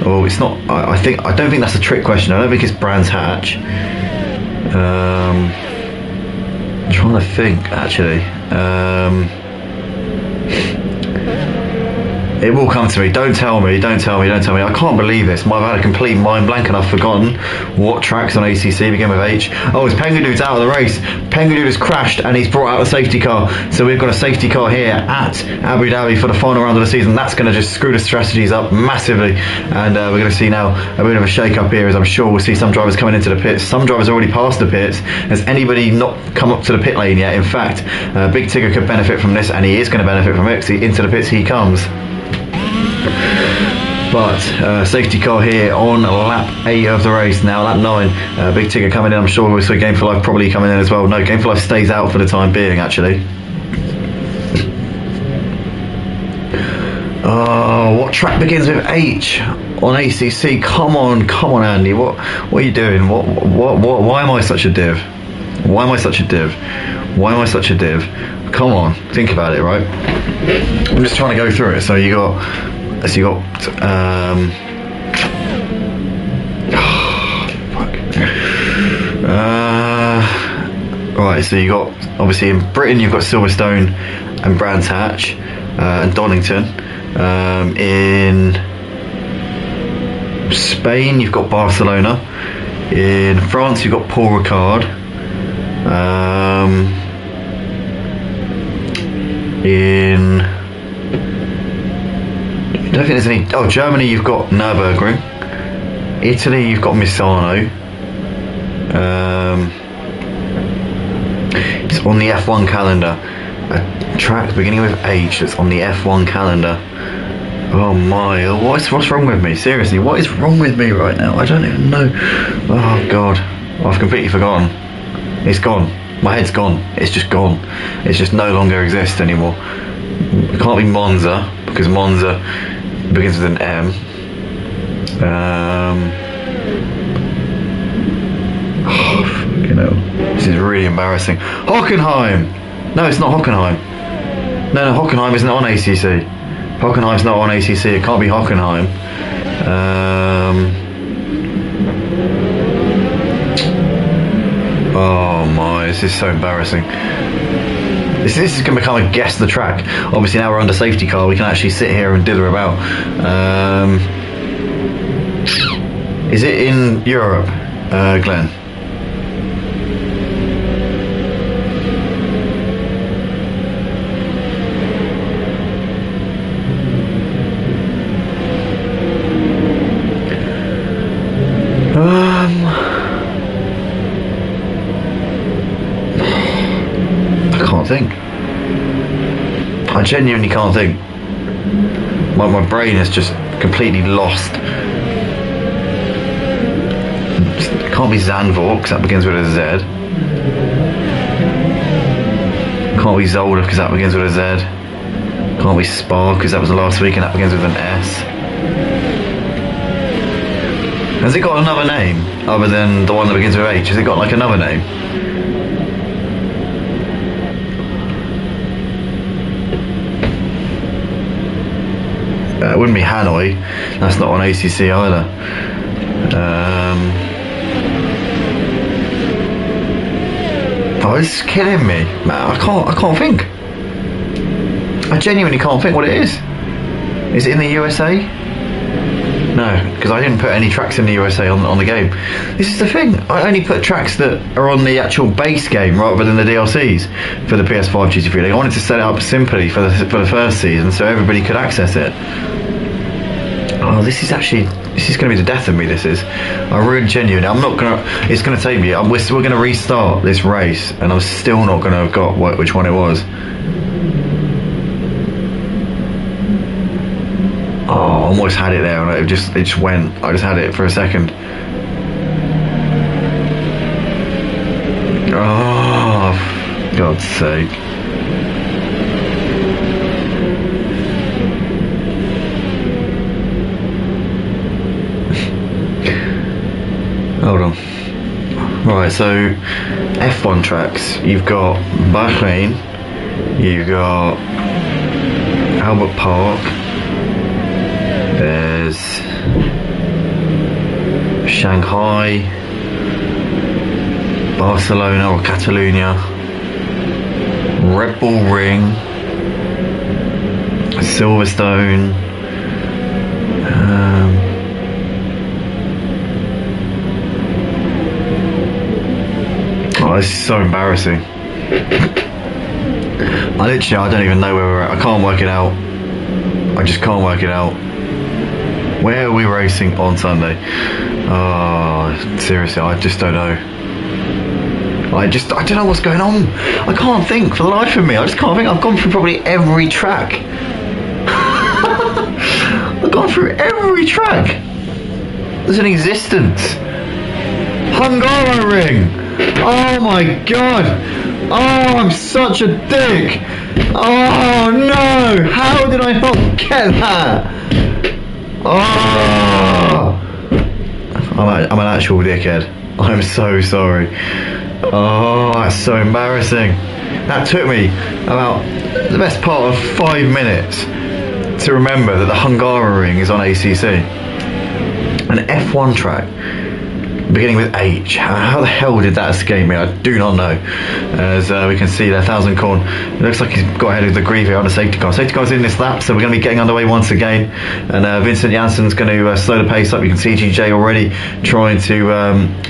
Oh, it's not. I don't think that's a trick question. I don't think it's Brands Hatch. I'm trying to think actually. It will come to me. Don't tell me. I can't believe this. I've had a complete mind blank and I've forgotten what tracks on ACC begin with H. Oh, it's Pengudude's out of the race. Pengudude has crashed and he's brought out a safety car. So we've got a safety car here at Abu Dhabi for the final round of the season. That's going to just screw the strategies up massively. And we're going to see now a bit of a shake up here, as I'm sure we'll see some drivers coming into the pits. Some drivers already passed the pits. Has anybody not come up to the pit lane yet? In fact, Big Tigger could benefit from this, and he is going to benefit from it. Into the pits he comes. But safety car here on lap 8 of the race now, lap 9. Big Tigger coming in. I'm sure we'll see Game for Life probably coming in as well. No, Game for Life stays out for the time being actually. Oh, what track begins with H on ACC? Come on, Andy. What are you doing? Why am I such a div? Why am I such a div? Come on, think about it, right? I'm just trying to go through it. So you got right, so you got, obviously in Britain you've got Silverstone and Brands Hatch and Donington. In Spain you've got Barcelona. In France you've got Paul Ricard. I don't think there's any. Oh, Germany you've got Nürburgring. Italy you've got Misano. It's on the F1 calendar. A track beginning with H that's on the F1 calendar. Oh my, what's wrong with me? Seriously, what is wrong with me right now? I don't even know. Oh god, I've completely forgotten. It's gone. My head's gone. It's just gone. It just no longer exists anymore. It can't be Monza, because Monza begins with an M. Oh, fucking hell. This is really embarrassing. Hockenheim! No, it's not Hockenheim. No, Hockenheim isn't on ACC. Hockenheim's not on ACC. It can't be Hockenheim. Oh my, this is so embarrassing. This is going to become a guess the track. Obviously now we're under safety car, we can actually sit here and dither about. Is it in Europe, Glenn? I genuinely can't think. My brain is just completely lost. It can't be Zandvoort because that begins with a Z. Can't be Zolder because that begins with a Z. Can't be Spa because that was the last week and that begins with an S. Has it got another name other than the one that begins with H? Has it got like another name? It wouldn't be Hanoi. That's not on ACC either. Oh, it's killing me, man. I can't think. I genuinely can't think what it is. Is it in the USA? No, because I didn't put any tracks in the USA on the game. This is the thing. I only put tracks that are on the actual base game rather than the DLCs for the PS4 GT3 League. I wanted to set it up simply for the first season so everybody could access it. Oh, this is going to be the death of me. This is. I really genuinely. I'm not gonna. It's going to take me. We're going to restart this race, and I'm still not going to have got which one it was. Oh, I almost had it there, and it just went. I just had it for a second. Oh, for God's sake. Hold on. Right, so F1 tracks. You've got Bahrain. You've got Albert Park. There's Shanghai, Barcelona or Catalonia, Red Bull Ring, Silverstone, oh, this is so embarrassing. I don't even know where we're at. I can't work it out. I just can't work it out. Where are we racing on Sunday? Oh, seriously, I just don't know. I don't know what's going on. I can't think for the life of me. I just can't think. I've gone through probably every track. I've gone through every track. There's an existence. Hungaroring. Oh my God. Oh, I'm such a dick. Oh no. How did I not get that? Oh, I'm an actual dickhead. I'm so sorry. Oh, that's so embarrassing. That took me about the best part of 5 minutes to remember that the Hungaroring is on ACC. An F1 track beginning with H. How the hell did that escape me? I do not know. As we can see there, 1000 corn. It looks like he's got ahead of the Grieve here on a safety car. Safety car's in this lap, so we're going to be getting underway once again. And Vincent Janssen's going to slow the pace up. You can see GJ already trying to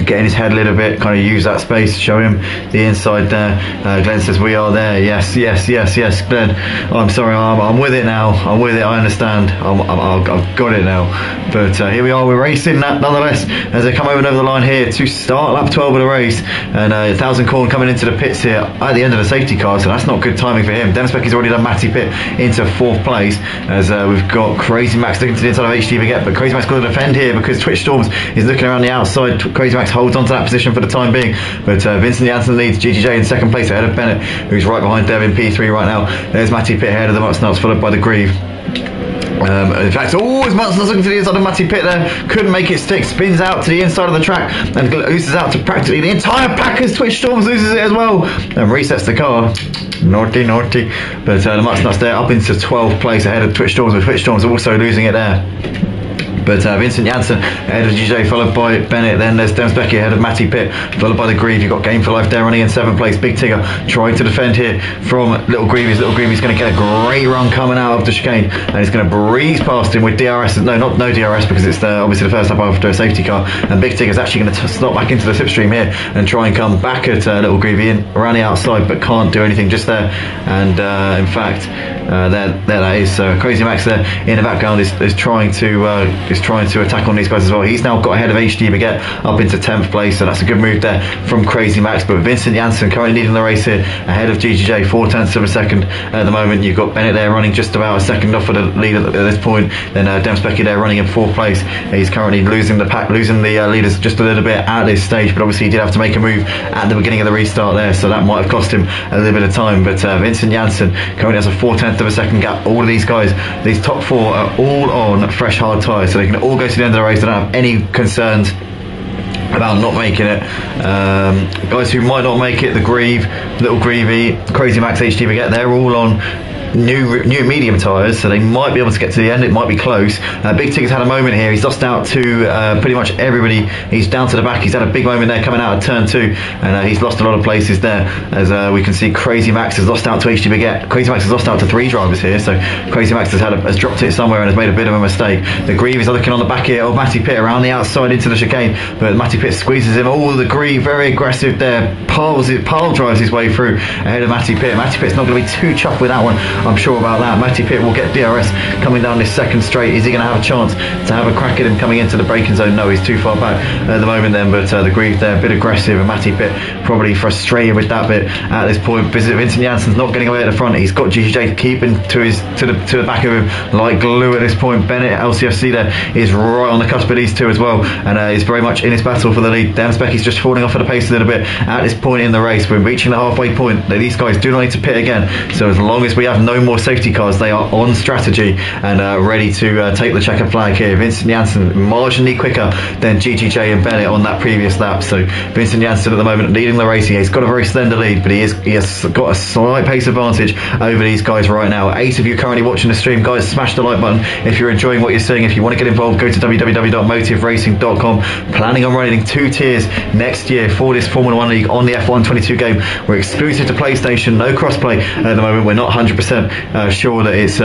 get in his head a little bit, kind of use that space, show him the inside there. Glenn says, we are there. Yes, Glenn. Oh, I'm sorry, I'm with it now. I'm with it, I understand. I've got it now. But here we are, we're racing nonetheless as they come over and over the line here to start lap 12 of the race, and 1000 corn coming into the pits here at the end of the safety car, so that's not good timing for him. Dennis Becky's already done Matty Pitt into 4th place, as we've got Crazy Max looking to the inside of HD Baguette, but Crazy Max got to defend here because Twitch Storms is looking around the outside. Crazy Max holds on to that position for the time being, but Vincent Janssen leads GGJ in 2nd place ahead of Bennett, who's right behind Devin P3 right now. There's Matty Pitt ahead of the Mutsnuts, followed by the Grieve. In fact, his Mutsnuts looking to the inside of Matty Pitt there, couldn't make it stick, spins out to the inside of the track and oozes out to practically the entire pack as Twitch Storms loses it as well and resets the car. Naughty. But the Mutsnuts there up into 12th place ahead of Twitch Storms, with Twitch Storms also losing it there. But Vincent Janssen ahead of GJ, followed by Bennett. Then there's Dems Becky ahead of Matty Pitt, followed by the Grieve. You've got Game for Life there running in 7th place. Big Tigger trying to defend here from Little Greavies. Little Greavies going to get a great run coming out of the chicane, and he's going to breeze past him with DRS. No DRS because it's obviously the first lap after a safety car. And Big Tigger's actually going to slot back into the slipstream here and try and come back at Little Greavy in around the outside, but can't do anything just there. And in fact, there that is. So Crazy Max there in the background is trying to attack on these guys as well. He's now got ahead of HD Baguette up into 10th place, so that's a good move there from Crazy Max. But Vincent Janssen currently leading the race here ahead of GGJ, 4/10 of a second at the moment. You've got Bennett there running just about a second off of the lead at this point. Then Demspecki there running in 4th place. He's currently losing the leaders just a little bit at this stage, but obviously he did have to make a move at the beginning of the restart there, so that might have cost him a little bit of time. But Vincent Janssen currently has a 4/10 of a second gap. All of these guys, these top 4, are all on fresh hard tyres, so they can all go to the end of the race. They don't have any concerns about not making it. Guys who might not make it, the Grieve, Little Greavy, Crazy Max, HD Baguette, they're all on new medium tyres, so they might be able to get to the end. It might be close. Big Tig's had a moment here. He's lost out to pretty much everybody. He's down to the back. He's had a big moment there coming out of turn 2, and he's lost a lot of places there, as we can see. Crazy Max has lost out to HD Baguette. Crazy Max has lost out to 3 drivers here, so Crazy Max has dropped it somewhere and has made a bit of a mistake. The Grieve is looking on the back here of Matty Pitt around the outside into the chicane, but Matty Pitt squeezes him. Oh, the Grieve very aggressive there. Pile drives his way through ahead of Matty Pitt. Matty Pitt's not going to be too chuffed with that one, I'm sure about that. Matty Pitt will get DRS coming down this second straight. Is he going to have a chance to have a crack at him coming into the braking zone? No, he's too far back at the moment then, but the Grieve there a bit aggressive, and Matty Pitt probably frustrated with that bit at this point. Vincent Janssen's not getting away at the front. He's got GGJ keeping to the back of him like glue at this point. Bennett LCFC there is right on the cusp of these two as well, and is very much in his battle for the lead. Demspecki's just falling off at the pace a little bit at this point in the race. We're reaching the halfway point. These guys do not need to pit again, so as long as we have no more safety cars, they are on strategy and ready to take the checkered flag here. Vincent Janssen marginally quicker than GGJ and Bennett on that previous lap, so Vincent Janssen at the moment leading the race. He's got a very slender lead, but he has got a slight pace advantage over these guys right now. 8 of you currently watching the stream, guys, smash the like button if you're enjoying what you're seeing. If you want to get involved, go to www.motiveracing.com. Planning on running 2 tiers next year for this Formula 1 League on the F1 22 game. We're exclusive to PlayStation, no crossplay at the moment. We're not 100% sure that it's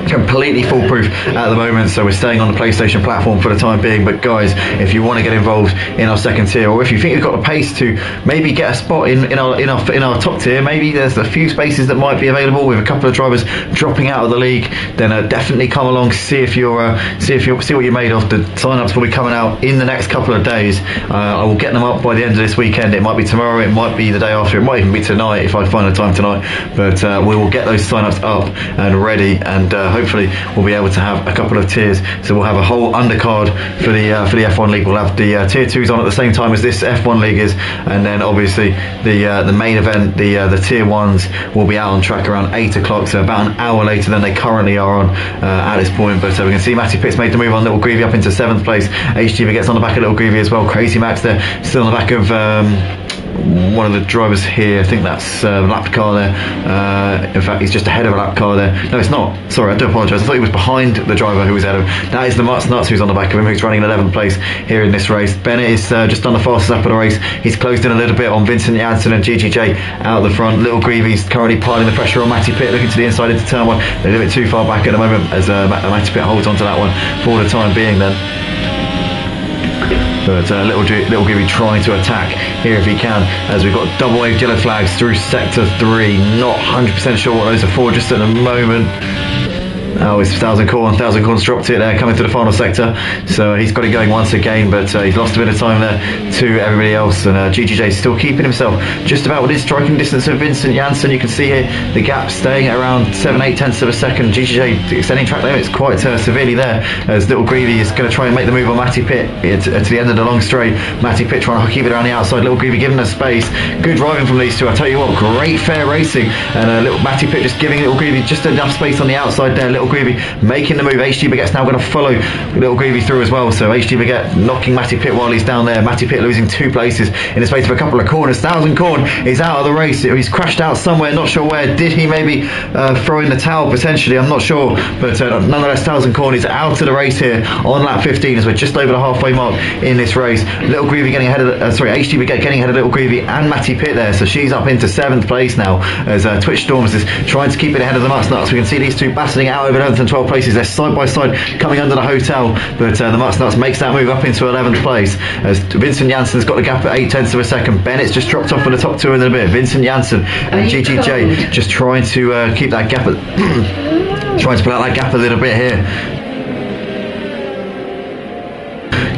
completely foolproof at the moment, so we're staying on the PlayStation platform for the time being. But guys, if you want to get involved in our second tier, or if you think you've got the pace to maybe get a spot in our top tier, maybe there's a few spaces that might be available with a couple of drivers dropping out of the league, then definitely come along, see what you're made of. The sign-ups will be coming out in the next couple of days. I will get them up by the end of this weekend. It might be tomorrow, it might be the day after, it might even be tonight if I find the time tonight, but we will get those sign-ups up and ready, and hopefully we'll be able to have a couple of tiers. So we'll have a whole undercard for the F1 League. We'll have the tier 2s on at the same time as this F1 League is, and then obviously the main event, the tier 1s will be out on track around 8 o'clock, so about an hour later than they currently are on at this point. But we can see Matty Pitt's made the move on Little Greavy up into 7th place. HGV gets on the back of Little Greavy as well. Crazy Max there still on the back of one of the drivers here. I think that's a lap car there. In fact, he's just ahead of a lap car there. No, it's not. Sorry, I do apologise. I thought he was behind the driver who was ahead of him. That is the Mutts Nuts who's on the back of him, who's running in 11th place here in this race. Bennett is just done the fastest lap of the race. He's closed in a little bit on Vincent Janssen and GGJ out the front. Little Greavy's currently piling the pressure on Matty Pitt, looking to the inside into turn 1. They're a little bit too far back at the moment, as Matty Pitt holds on to that one for the time being then. But Little Greavy trying to attack here if he can, as we've got double wave yellow flags through sector 3. Not 100% sure what those are for just at the moment. Oh, it's Thousand Corn's dropped it there coming to the final sector, so he's got it going once again, but he's lost a bit of time there to everybody else, and GGJ is still keeping himself just about within striking distance of Vincent Janssen. You can see here the gap staying at around 7/8 tenths of a second. GGJ extending track limits quite severely there, as Little Greavy is going to try and make the move on Matty Pitt to the end of the long straight. Matty Pitt trying to keep it around the outside. Little Greavy giving us space. Good driving from these two, I tell you what. Great fair racing, and little Matty Pitt just giving Little Greavy just enough space on the outside there. Little Greavy making the move. HG Baguette's now going to follow Little Greavy through as well, so HG Baguette knocking Matty Pitt while he's down there. Matty Pitt losing 2 places in the space of a couple of corners. Thousand Corn is out of the race. He's crashed out somewhere, not sure where. Did he maybe throw in the towel potentially? I'm not sure, but nonetheless Thousand Corn is out of the race here on lap 15 as we're just over the halfway mark in this race. Little Greavy getting ahead of HG Baguette getting ahead of Little Greavy and Matty Pitt there, so she's up into 7th place now, as Twitch Storms is trying to keep it ahead of the Mutts Nuts. We can see these two battling out over over 11th and 12th places. They're side by side coming under the hotel, but the Mutt Nuts makes that move up into 11th place as Vincent Janssen's got the gap at 0.8 of a second. Bennett's just dropped off for the top two in a bit. Vincent Janssen and GGJ just trying to keep that gap trying to pull out that gap a little bit here.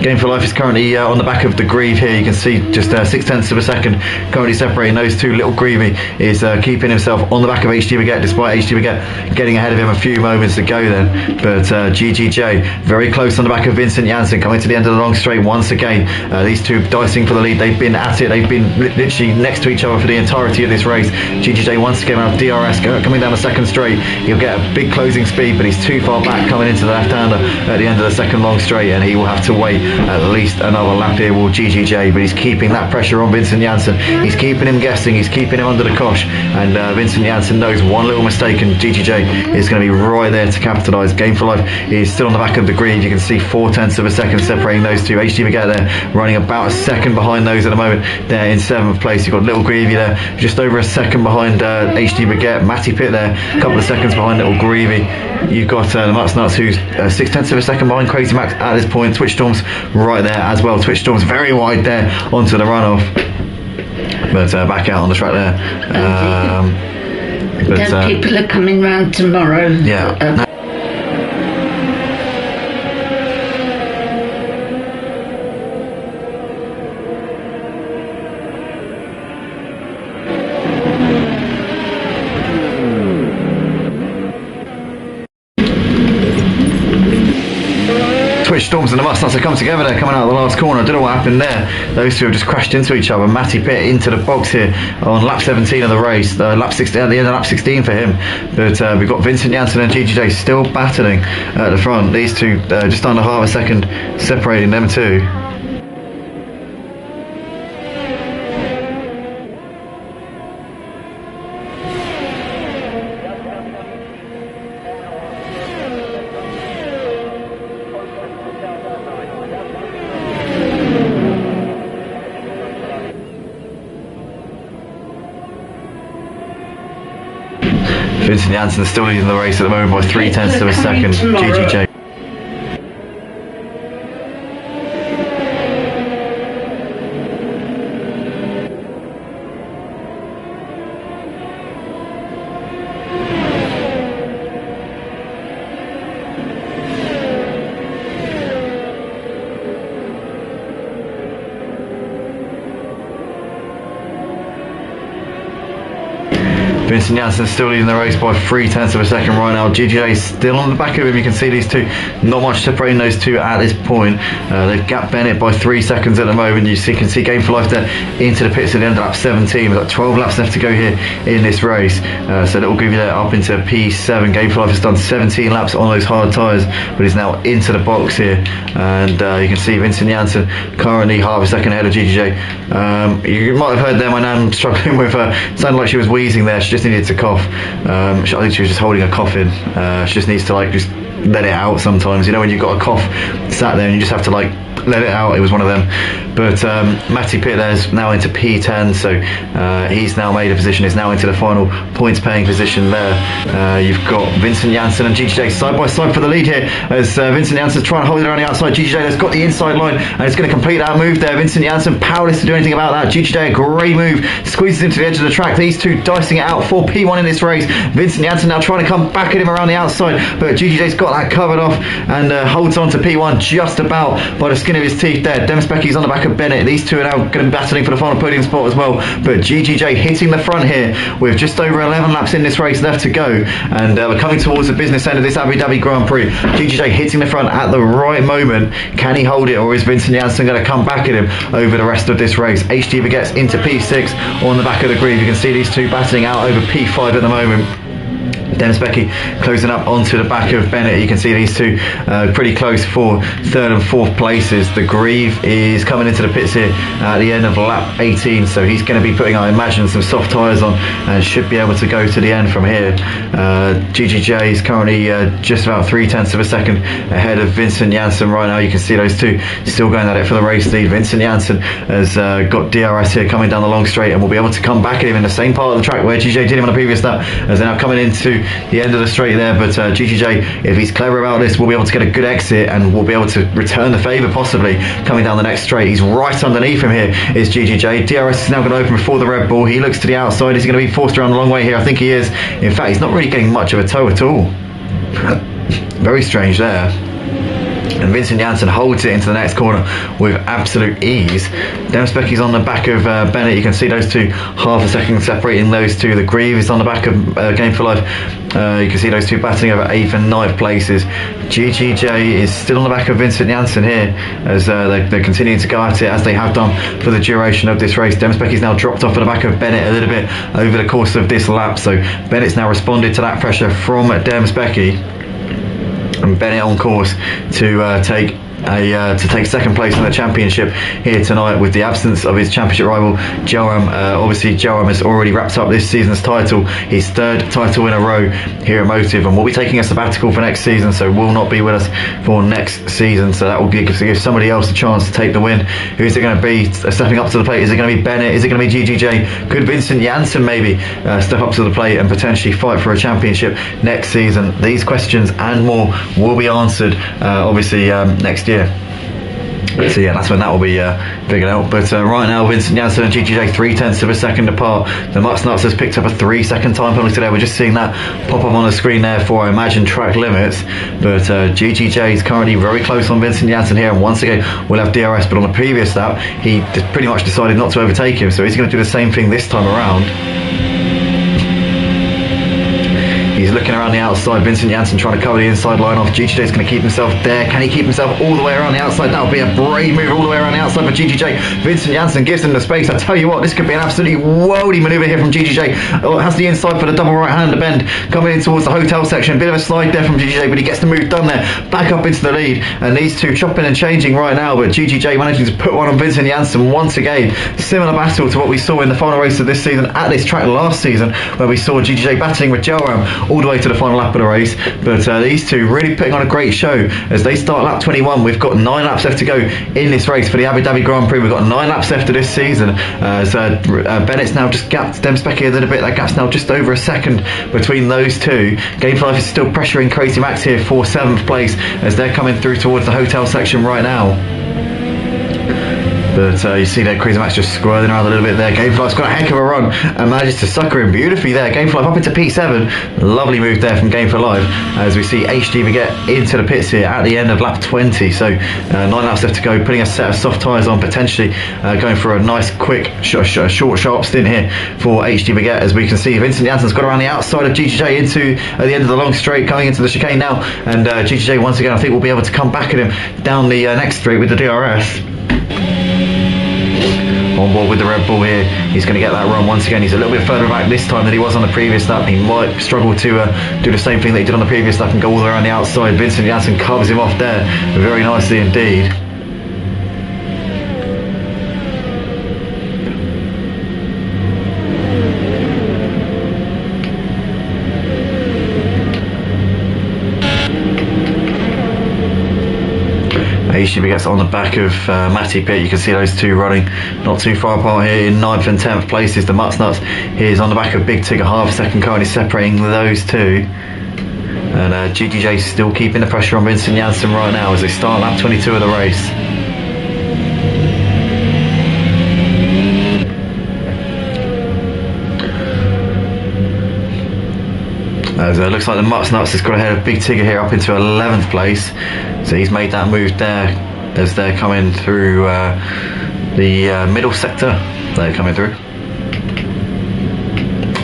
Game for Life is currently on the back of the Grieve here. You can see just 0.6 of a second currently separating those two. Little Grievey is keeping himself on the back of HD Baguette, despite HD Baguette getting ahead of him a few moments to go then. But GGJ very close on the back of Vincent Janssen, coming to the end of the long straight once again. These two dicing for the lead. They've been at it. They've been literally next to each other for the entirety of this race. GGJ once again out of DRS coming down the second straight. He'll get a big closing speed, but he's too far back coming into the left-hander at the end of the second long straight, and he will have to wait at least another lap here will GGJ, but he's keeping that pressure on Vincent Janssen. He's keeping him guessing, he's keeping him under the cosh, and Vincent Janssen knows one little mistake and GGJ is going to be right there to capitalise. Game for Life is still on the back of the Green. You can see 0.4 of a second separating those two. HD Baguette there running about a second behind those at the moment. They're in 7th place. You've got Little Greavy there just over a second behind HD Baguette. Matty Pitt there a couple of seconds behind Little Greavy. You've got the Mutt Nuts who's 0.6 of a second behind Crazy Max at this point. Twitch Storm's right there as well. Twitch Storm's very wide there onto the runoff, but back out on the track there. People are coming round tomorrow. Yeah. Storms and the Mutt Nuts have come together there, coming out of the last corner. I don't know what happened there. Those two have just crashed into each other. Matty Pitt into the box here on lap 17 of the race. Lap 16 at the end of lap 16 for him. But we've got Vincent Janssen and GGJ still battling at the front. These two just under half a second separating them two. Vincent Janssen still leading the race at the moment by 0.3 of a second. GGJ. Vincent Janssen still leading the race by 0.3 of a second right now. GGJ still on the back of him. You can see these two, not much separating those two at this point. They've gapped Bennett by 3 seconds at the moment. You can see Game for Life there into the pits at the end of lap 17. We've got 12 laps left to go here in this race. So that will give you that up into P7. Game for Life has done 17 laps on those hard tyres, but is now into the box here. And you can see Vincent Janssen currently half a second ahead of GGJ. You might have heard there my nan struggling with sounded like she was wheezing there. She just needed to cough. I think she was just holding a cough in. She just needs to just let it out sometimes. You know when you've got a cough sat there and you just have to let it out. It was one of them. But Matty Pitt there's now into P10, so he's now made a position, is now into the final points paying position there. You've got Vincent Janssen and GGJ side by side for the lead here as Vincent Janssen's trying to hold it around the outside. GGJ has got the inside line and it's going to complete that move there. Vincent Janssen powerless to do anything about that. GGJ a great move, squeezes him to the edge of the track. These two dicing it out for P1 in this race. Vincent Janssen now trying to come back at him around the outside, but GGJ's got that covered off and holds on to P1 just about by the skin of his teeth there. Demspecky's on the back of Bennett. These two are now going to be battling for the final podium spot as well, but GGJ hitting the front here with just over 11 laps in this race left to go, and we're coming towards the business end of this Abu Dhabi Grand Prix. GGJ hitting the front at the right moment. Can he hold it, or is Vincent Janssen going to come back at him over the rest of this race? HD gets into P6 on the back of the Grieve. You can see these two battling out over P5 at the moment. Dennis Becky closing up onto the back of Bennett. You can see these two pretty close for third and fourth places. The Grieve is coming into the pits here at the end of lap 18, so he's going to be putting, I imagine, some soft tyres on and should be able to go to the end from here. GGJ is currently just about 0.3 of a second ahead of Vincent Janssen right now. You can see those two still going at it for the race lead. Vincent Janssen has got DRS here coming down the long straight and will be able to come back at him in the same part of the track where GGJ did him on the previous lap, as they're now coming into the end of the straight there, but GGJ, if he's clever about this, will be able to get a good exit and will be able to return the favour possibly coming down the next straight. He's right underneath him here is GGJ. DRS is now going to open before the Red Bull. He looks to the outside. Is he going to be forced around the long way here? I think he is. In fact, he's not really getting much of a tow at all. Very strange there. And Vincent Janssen holds it into the next corner with absolute ease. Demspecky's on the back of Bennett. You can see those two half a second separating those two. The Grieve is on the back of Game for Life. You can see those two battling over 8th and 9th places. GGJ is still on the back of Vincent Janssen here as they're continuing to go at it as they have done for the duration of this race. Demspecky's now dropped off at the back of Bennett a little bit over the course of this lap. So Bennett's now responded to that pressure from Demspecky. And Bennett on course to take second place in the championship here tonight with the absence of his championship rival Joram. Obviously Joram has already wrapped up this season's title, his 3rd title in a row here at Motive, and will be taking a sabbatical for next season, so will not be with us for next season. So that will give somebody else a chance to take the win. Who is it going to be stepping up to the plate? Is it going to be Bennett? Is it going to be GGJ? Could Vincent Janssen maybe step up to the plate and potentially fight for a championship next season? These questions and more will be answered obviously next year. So yeah, that's when that will be figured out. But right now, Vincent Janssen and GGJ 0.3 of a second apart. The Mutts Nuts has picked up a 3-second time penalty there. We're just seeing that pop up on the screen there for, I imagine, track limits. But GGJ is currently very close on Vincent Janssen here, and once again we'll have DRS. But on the previous lap, he pretty much decided not to overtake him. So he's going to do the same thing this time around. He's looking around the outside. Vincent Janssen trying to cover the inside line off. GGJ is going to keep himself there. Can he keep himself all the way around the outside? That would be a brave move all the way around the outside for GGJ. Vincent Janssen gives him the space. I tell you what, this could be an absolutely worldy manoeuvre here from GGJ. Oh, has the inside for the double right-hander bend. Coming in towards the hotel section. Bit of a slide there from GGJ, but he gets the move done there. Back up into the lead. And these two chopping and changing right now, but GGJ managing to put one on Vincent Janssen once again. Similar battle to what we saw in the final race of this season at this track last season, where we saw GGJ battling with Joram all the way to the final lap of the race. But these two really putting on a great show as they start lap 21. We've got 9 laps left to go in this race for the Abu Dhabi Grand Prix. We've got 9 laps left of this season. Bennett's now just gapped Demspecky a little bit. That gap's now just over a second between those two. Game for Life is still pressuring Crazy Max here for 7th place as they're coming through towards the hotel section right now. But you see there, Crazy Max just squirreling around a little bit there. Game for Life's got a heck of a run and manages to sucker him beautifully there. Game for Life up into P7. Lovely move there from Game for Life as we see HD Baguette into the pits here at the end of lap 20. So 9 laps left to go, putting a set of soft tyres on, potentially going for a nice, quick, short, sharp stint here for HD Baguette. As we can see, Vincent Janssen's got around the outside of GGJ into at the end of the long straight, coming into the chicane now. And GGJ, once again, I think will be able to come back at him down the next straight with the DRS. On board with the Red Bull here, he's going to get that run once again. He's a little bit further back this time than he was on the previous lap. He might struggle to do the same thing that he did on the previous lap and go all the way around the outside. Vincent Janssen covers him off there very nicely indeed. HGB gets on the back of Matty Pitt. You can see those two running not too far apart here in 9th and 10th places. The Mutts Nuts is on the back of Big Tigger, half a second currently separating those two. And GGJ still keeping the pressure on Vincent Janssen right now as they start lap 22 of the race. As it looks like the Mutts Nuts has got ahead of Big Tigger here up into 11th place. So he's made that move there as they're coming through the middle sector. They're coming through.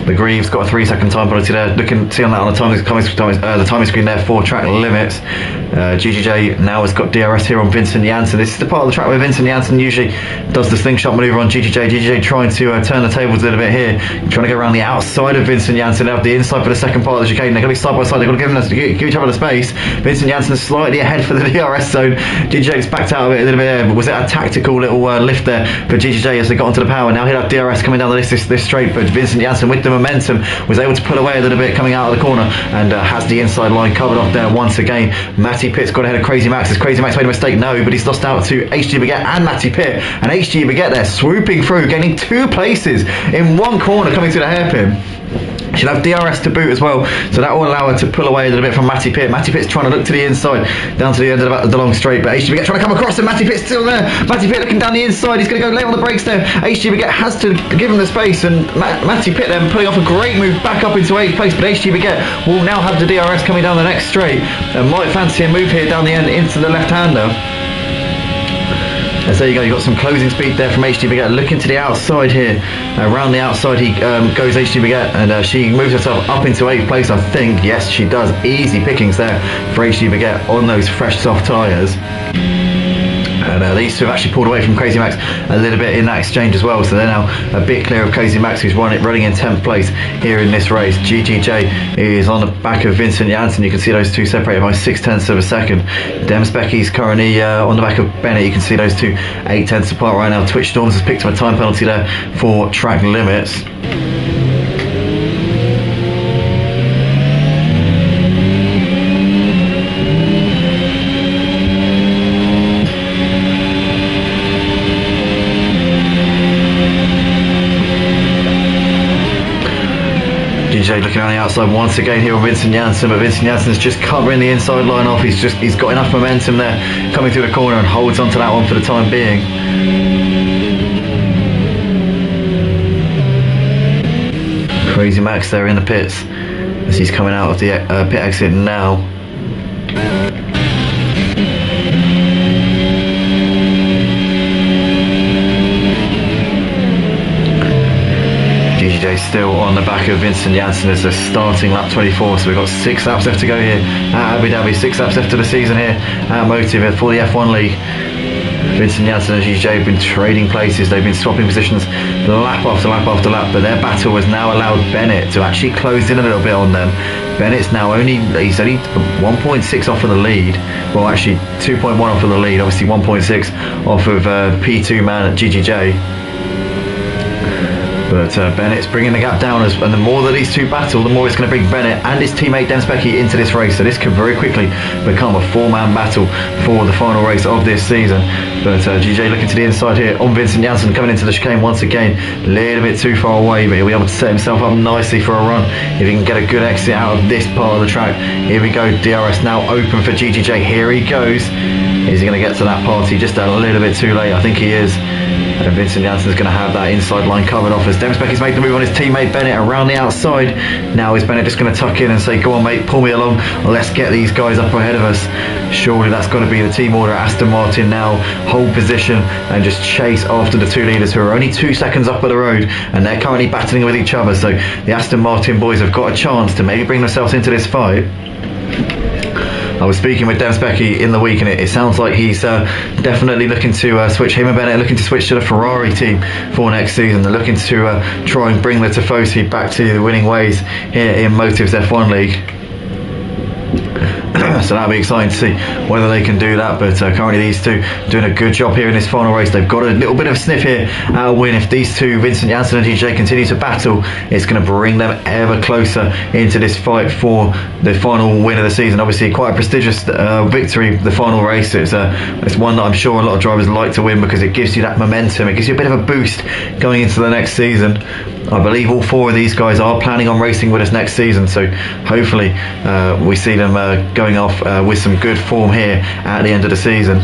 The Grieve's got a 3-second time penalty there. See on that on the timing screen there for track limits. GGJ now has got DRS here on Vincent Janssen. This is the part of the track where Vincent Janssen usually does the slingshot manoeuvre on GGJ. GGJ trying to turn the tables a little bit here, trying to go around the outside of Vincent Janssen. They have the inside for the second part of the chicane. They're going to be side by side. They've got to give each other the space. Vincent Janssen slightly ahead for the DRS zone. GGJ's backed out of it a little bit there, but was it a tactical little lift there for GGJ as they got onto the power? Now he'll have DRS coming down this straight, but Vincent Janssen with the momentum was able to pull away a little bit coming out of the corner and has the inside line covered off there once again. Matty Pitt's got ahead of Crazy Max. Has Crazy Max made a mistake? No, but he's lost out to HG Baguette and Matty Pitt, and HG Baguette there swooping through, gaining 2 places in one corner coming to the hairpin. She'll have DRS to boot as well, so that will allow her to pull away a little bit from Matty Pitt. Matty Pitt's trying to look to the inside, down to the end of the long straight, but HG Baguette trying to come across, and Matty Pitt's still there. Matty Pitt looking down the inside, he's going to go late on the brakes there. HG Baguette has to give him the space, and Matty Pitt then pulling off a great move back up into 8th place, but HG Baguette will now have the DRS coming down the next straight, and might fancy a move here down the end into the left-hander. As there you go, you've got some closing speed there from HG Baguette. Looking to the outside here, around the outside he goes HG Baguette, and she moves herself up into 8th place, I think. Yes, she does. Easy pickings there for HG Baguette on those fresh soft tyres. And these two have actually pulled away from Crazy Max a little bit in that exchange as well, so they're now a bit clear of Crazy Max, who's running in 10th place here in this race. GGJ is on the back of Vincent Janssen. You can see those two separated by 0.6 of a second. Demspecky's currently on the back of Bennett. You can see those two 0.8 apart right now. Twitch Storms has picked up a time penalty there for track limits. Looking on the outside once again here on Vincent Janssen, but Vincent Janssen's just covering the inside line off. He's got enough momentum there coming through the corner and holds onto that one for the time being. Crazy Max there in the pits as he's coming out of the pit exit now. Still on the back of Vincent Janssen as they're starting lap 24, so we've got 6 laps left to go here at Abu Dhabi, 6 laps left of the season here at Motive for the F1 League. Vincent Janssen and GJ have been trading places, they've been swapping positions lap after lap after lap, but their battle has now allowed Bennett to actually close in a little bit on them. Bennett's now he's only 1.6 off of the lead, well actually 2.1 off of the lead, obviously 1.6 off of P2 man at GGJ. But Bennett's bringing the gap down, and the more that these two battle, the more it's going to bring Bennett and his teammate Demspecky into this race. So this could very quickly become a 4-man battle for the final race of this season. But GJ looking to the inside here on Vincent Janssen, coming into the chicane once again, a little bit too far away, but he'll be able to set himself up nicely for a run if he can get a good exit out of this part of the track. Here we go, DRS now open for GGJ. Here he goes. Is he going to get to that party just a little bit too late? I think he is. And Vincent Janssen's going to have that inside line covered off as Demspecky's made the move on his teammate Bennett around the outside. Now is Bennett just going to tuck in and say, go on mate, pull me along, let's get these guys up ahead of us. Surely that's got to be the team order. Aston Martin now hold position and just chase after the two leaders who are only 2 seconds up of the road, and they're currently battling with each other. So the Aston Martin boys have got a chance to maybe bring themselves into this fight. I was speaking with Demspecky in the week, and it sounds like he's definitely looking to switch. Him and Bennett are looking to switch to the Ferrari team for next season. They're looking to try and bring the Tifosi back to the winning ways here in Motive's F1 League. So that'll be exciting to see whether they can do that, but currently these two doing a good job here in this final race. They've got a little bit of a sniff here at a win. If these two, Vincent Janssen and GJ, continue to battle, it's going to bring them ever closer into this fight for the final win of the season. Obviously quite a prestigious victory, the final race. It's one that I'm sure a lot of drivers like to win because it gives you that momentum, it gives you a bit of a boost going into the next season. I believe all 4 of these guys are planning on racing with us next season, so hopefully we see them going off with some good form here at the end of the season.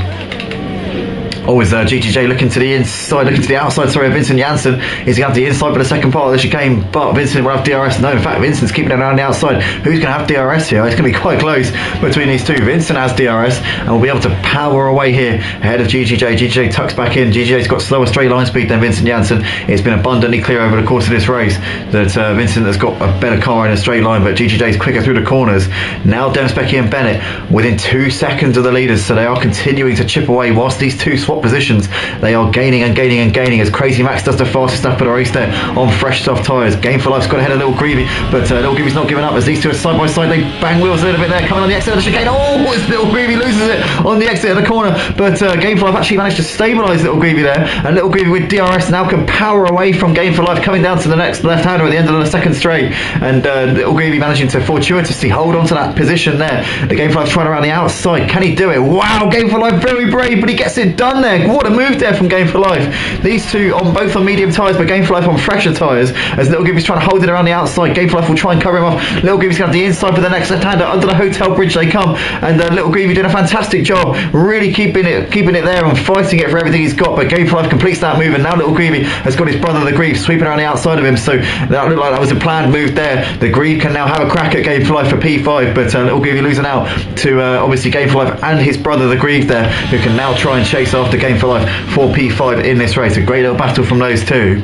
Always GGJ looking to the inside, looking to the outside, sorry, Vincent Janssen is going to have the inside for the second part of the chicane, but Vincent will have DRS. No, in fact, Vincent's keeping it around the outside. Who's going to have DRS here? It's going to be quite close between these two. Vincent has DRS and will be able to power away here ahead of GGJ. GGJ tucks back in. GGJ's got slower straight line speed than Vincent Janssen. It's been abundantly clear over the course of this race that Vincent has got a better car in a straight line, but GGJ's quicker through the corners. Now Demspecky and Bennett within 2 seconds of the leaders, so they are continuing to chip away whilst these two swap positions. They are gaining and gaining and gaining as Crazy Max does the fastest lap of the race there on fresh soft tyres. Game for Life's got ahead of Little Greavy, but Little Greavy's not giving up as these two are side by side. They bang wheels a little bit there, coming on the exit of the chicane. Oh, as Little Greavy loses it on the exit of the corner, but Game for Life actually managed to stabilise Little Greavy there, and Little Greavy with DRS now can power away from Game for Life, coming down to the next left-hander at the end of the second straight, and Little Greavy managing to fortuitously hold on to that position there. The Game for Life's trying around the outside. Can he do it? Wow, Game for Life very brave, but he gets it done done there. What a move there from Game for Life. These two both on medium tyres, but Game for Life on fresher tyres, as Little Goovy's trying to hold it around the outside. Game for Life will try and cover him off. Little Goovy's going to have the inside for the next left-hander. Under the hotel bridge they come, and Little Groovy doing a fantastic job, really keeping it there and fighting it for everything he's got. But Game for Life completes that move, and now Little Groovy has got his brother the Grieve sweeping around the outside of him. So that looked like that was a planned move there. The Grieve can now have a crack at Game for Life for P5, but Little Groovy losing out to obviously Game for Life and his brother the Grieve there, who can now try and chase after Game for Life for P5 in this race. A great little battle from those two.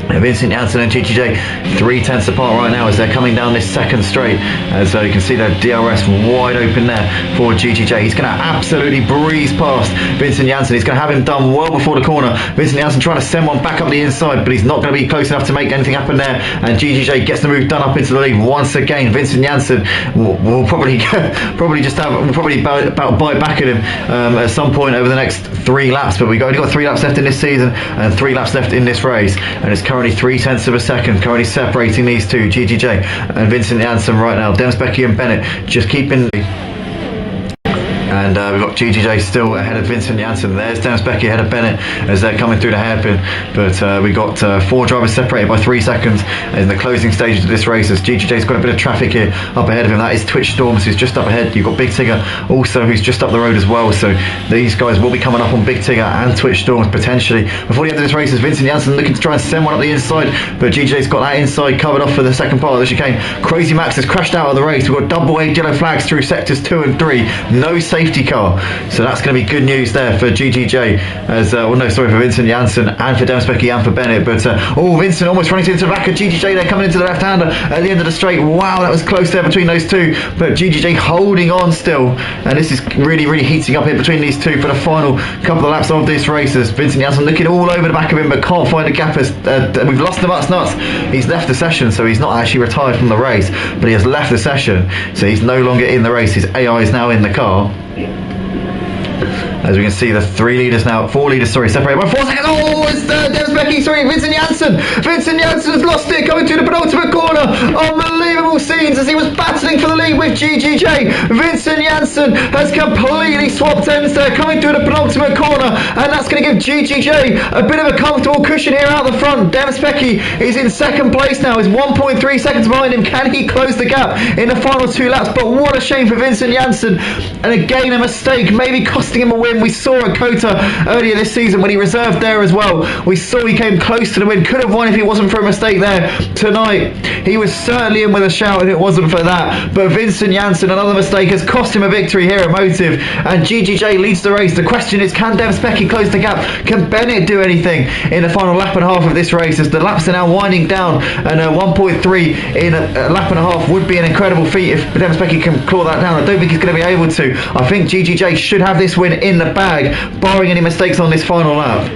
Vincent Janssen and GGJ 3/10 apart right now as they're coming down this second straight, as you can see their DRS wide open there for GGJ. He's going to absolutely breeze past Vincent Janssen. He's going to have him done well before the corner. Vincent Janssen trying to send one back up the inside, but he's not going to be close enough to make anything happen there, and GGJ gets the move done up into the lead once again. Vincent Janssen will probably about bite back at him at some point over the next 3 laps, but we've only got 3 laps left in this season and 3 laps left in this race, and it's currently 0.3 of a second currently separating these two, GGJ and Vincent Janssen right now. Demsbecky and Bennett just keeping. And we've got GGJ still ahead of Vincent Janssen. There's Demsbecky ahead of Bennett as they're coming through the hairpin. But we've got 4 drivers separated by 3 seconds in the closing stages of this race, as GGJ's got a bit of traffic here up ahead of him. That is Twitch Storms, who's just up ahead. You've got Big Tigger also, who's just up the road as well. So these guys will be coming up on Big Tigger and Twitch Storms potentially before the end of this race, as Vincent Janssen looking to try and send one up the inside, but GGJ's got that inside covered off for the second part of the chicane. Crazy Max has crashed out of the race. We've got double A yellow flags through sectors 2 and 3. No safety car. So that's going to be good news there for GGJ, as for Vincent Janssen and for Demsbecky and for Bennett. But Vincent almost running into the back of GGJ there, coming into the left-hander at the end of the straight. Wow, that was close there between those two, but GGJ holding on still, and this is really heating up here between these two for the final couple of laps of this race, as Vincent Janssen looking all over the back of him but can't find a gap, as we've lost the nuts. He's left the session, so he's not actually retired from the race, but he has left the session, so he's no longer in the race. His AI is now in the car. As we can see, the 4 leaders separated by 4 seconds. It's Demsbecky, Vincent Janssen. Vincent Janssen's lost it, coming to the penultimate corner. Unbelievable scenes as he was battling for the lead with GGJ. Vincent Janssen has completely swapped ends there, coming through the penultimate corner, and that's going to give GGJ a bit of a comfortable cushion here out the front. Demsbecky is in second place now, is 1.3 seconds behind him. Can he close the gap in the final 2 laps? But what a shame for Vincent Janssen, and again a mistake, maybe costing him a win. We saw at Kota earlier this season when he reserved there as well. We saw he came close to the win, could have won if it wasn't for a mistake there. Tonight he was certainly in with a shout if it wasn't for that, but Vincent Janssen, another mistake, has cost him a victory here at Motive, and GGJ leads the race. The question is, can Demsbecky close the gap? Can Bennett do anything in the final lap and a half of this race, as the laps are now winding down, and 1.3 in a lap and a half would be an incredible feat if Demsbecky can claw that down. I don't think he's going to be able to. I think GGJ should have this win in the bag, barring any mistakes on this final lap.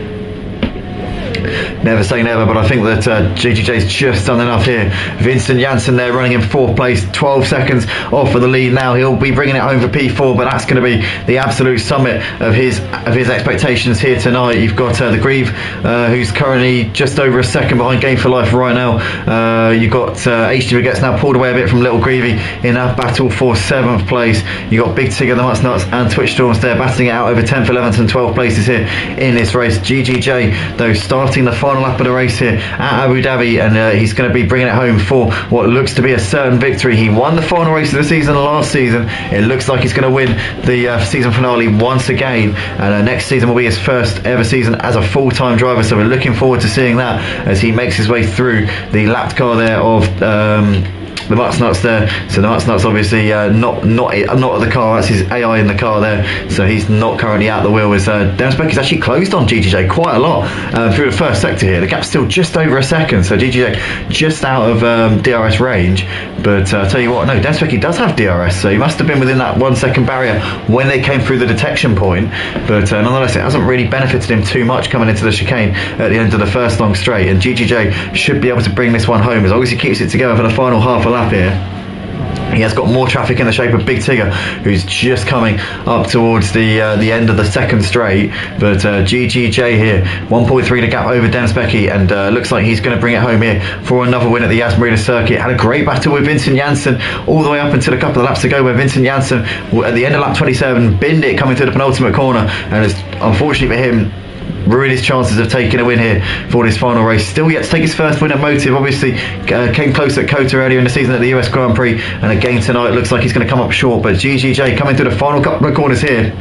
Never say never, but I think that GGJ's just done enough here. Vincent Janssen there running in 4th place, 12 seconds off for the lead now. He'll be bringing it home for P4, but that's going to be the absolute summit of his expectations here tonight. You've got the Grieve, who's currently just over a second behind Game for Life right now. You've got HD gets now pulled away a bit from Little Greavy in that battle for 7th place. You've got Big Tigger, the Nuts and Twitch Storms there battling it out over 10th, 11th and 12th places here in this race. GGJ though starting the final lap of the race here at Abu Dhabi, and he's going to be bringing it home for what looks to be a certain victory. He won the final race of the season last season. It looks like he's going to win the season finale once again, and next season will be his first ever season as a full-time driver, so we're looking forward to seeing that as he makes his way through the lapped car there of the Nuts there. So the Nuts obviously not the car, that's his AI in the car there, so he's not currently out the wheel, as Demsbecky's actually closed on GGJ quite a lot through the first sector here. The gap's still just over a second, so GGJ just out of DRS range, but I'll tell you what, no, Demsbecky does have DRS, so he must have been within that 1 second barrier when they came through the detection point, but nonetheless it hasn't really benefited him too much coming into the chicane at the end of the first long straight, and GGJ should be able to bring this one home as long as he keeps it together for the final half a lap here. He has got more traffic in the shape of Big Tigger, who's just coming up towards the end of the second straight, but GGJ here 1.3 to gap over Demsbecky, and looks like he's going to bring it home here for another win at the Yas Marina Circuit. Had a great battle with Vincent Janssen all the way up until a couple of laps ago, where Vincent Janssen at the end of lap 27 binned it coming to the penultimate corner and has unfortunately for him, ruined his chances of taking a win here for this final race. Still yet to take his first win at Motive. Obviously came close at Kota earlier in the season at the US Grand Prix, and again tonight looks like he's going to come up short. But GGJ coming through the final couple of corners here,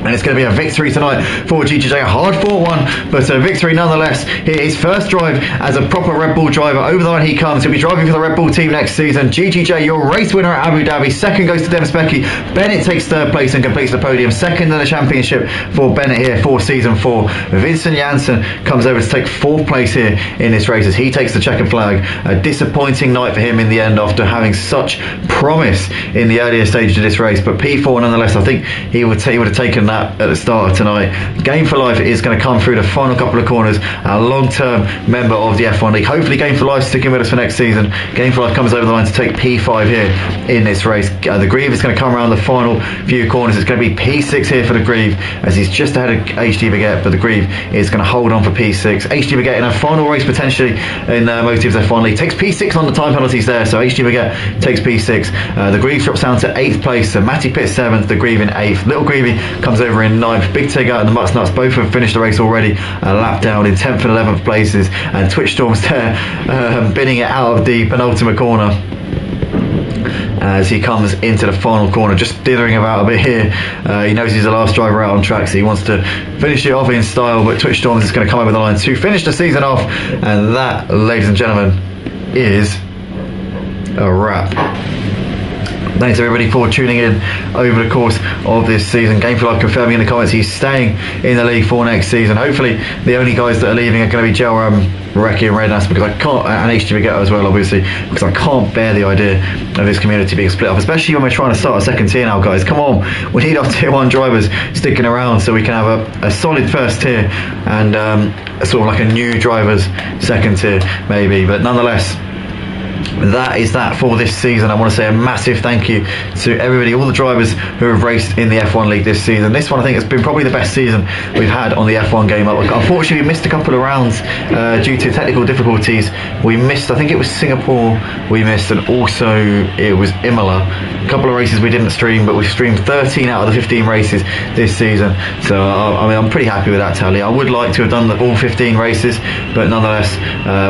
and it's going to be a victory tonight for GGJ. A hard fought one, but a victory nonetheless. His first drive as a proper Red Bull driver. Over the line he comes. He'll be driving for the Red Bull team next season. GGJ, your race winner at Abu Dhabi. Second goes to Dennis Becky. Bennett takes third place and completes the podium. Second in the championship for Bennett here for season 4. Vincent Janssen comes over to take 4th place here in this race as he takes the checkered flag. A disappointing night for him in the end after having such promise in the earlier stages of this race, but P4 nonetheless. I think he would have taken that at the start of tonight. Game for Life is going to come through the final couple of corners. A long-term member of the F1 League. Hopefully Game for Life sticking with us for next season. Game for Life comes over the line to take P5 here in this race. The Grieve is going to come around the final few corners. It's going to be P6 here for the Grieve as he's just ahead of HD Baguette, but the Grieve is going to hold on for P6. HD Baguette in a final race potentially in Motive's F1 League takes P6 on the time penalties there, so HD Baguette takes P6. The Grieve drops down to 8th place, so Matty Pitt 7th, the Grieve in 8th. Little Grievey comes over in 9th. Big Tig out and the Mutts Nuts both have finished the race already, a lap down in 10th and 11th places, and Twitch Storm's there binning it out of the penultimate corner as he comes into the final corner, just dithering about a bit here. He knows he's the last driver out on track, so he wants to finish it off in style, but Twitch Storms is going to come over the line to finish the season off, and that, ladies and gentlemen, is a wrap. Thanks everybody for tuning in over the course of this season. Game for Life confirming in the comments he's staying in the league for next season. Hopefully the only guys that are leaving are going to be Joe Recce and Rednas, because I can't, and HD Baguette as well obviously, because I can't bear the idea of this community being split up, especially when we're trying to start a second tier now, guys. Come on, we need our tier 1 drivers sticking around so we can have a solid first tier and sort of like a new drivers second tier maybe, but nonetheless, that is that for this season. I want to say a massive thank you to everybody, all the drivers who have raced in the F1 League this season. This one I think has been probably the best season we've had on the F1 game. Unfortunately we missed a couple of rounds due to technical difficulties. We missed, I think it was Singapore we missed, and also it was Imola. A couple of races we didn't stream, but we've streamed 13 out of the 15 races this season, so I mean I'm pretty happy with that tally. I would like to have done all 15 races, but nonetheless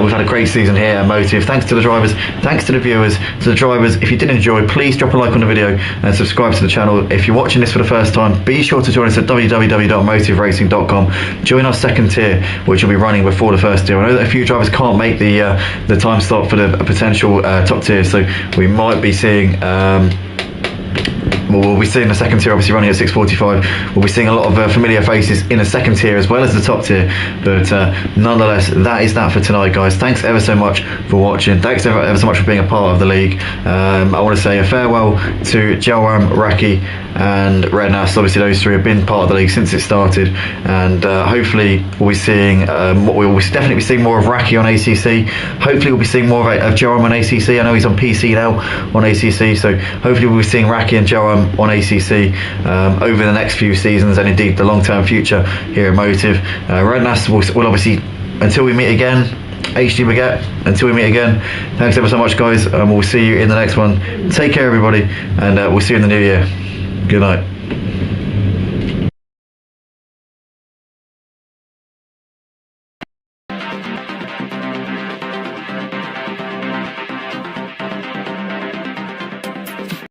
we've had a great season here at Motive. Thanks to the drivers, thanks to the viewers, to the drivers. If you did enjoy, please drop a like on the video and subscribe to the channel. If you're watching this for the first time, be sure to join us at www.motiveracing.com. Join our second tier, which will be running before the first tier. I know that a few drivers can't make the time slot for the potential top tier, so we might be seeing we'll be seeing the second tier obviously running at 6:45. We'll be seeing a lot of familiar faces in the second tier as well as the top tier, but nonetheless, that is that for tonight, guys. Thanks ever so much for watching. Thanks ever so much for being a part of the league. I want to say a farewell to Joam, Raki and Rednas. Obviously those three have been part of the league since it started, and hopefully we'll be seeing we'll definitely be seeing more of Raki on ACC. Hopefully we'll be seeing more of Joam on ACC. I know he's on PC now on ACC, so hopefully we'll be seeing Raki and Joam on ACC over the next few seasons, and indeed the long-term future here at Motive. Rednas will obviously, until we meet again, HD Baguette, until we meet again, thanks ever so much, guys, and we'll see you in the next one. Take care everybody, and we'll see you in the new year. Good night.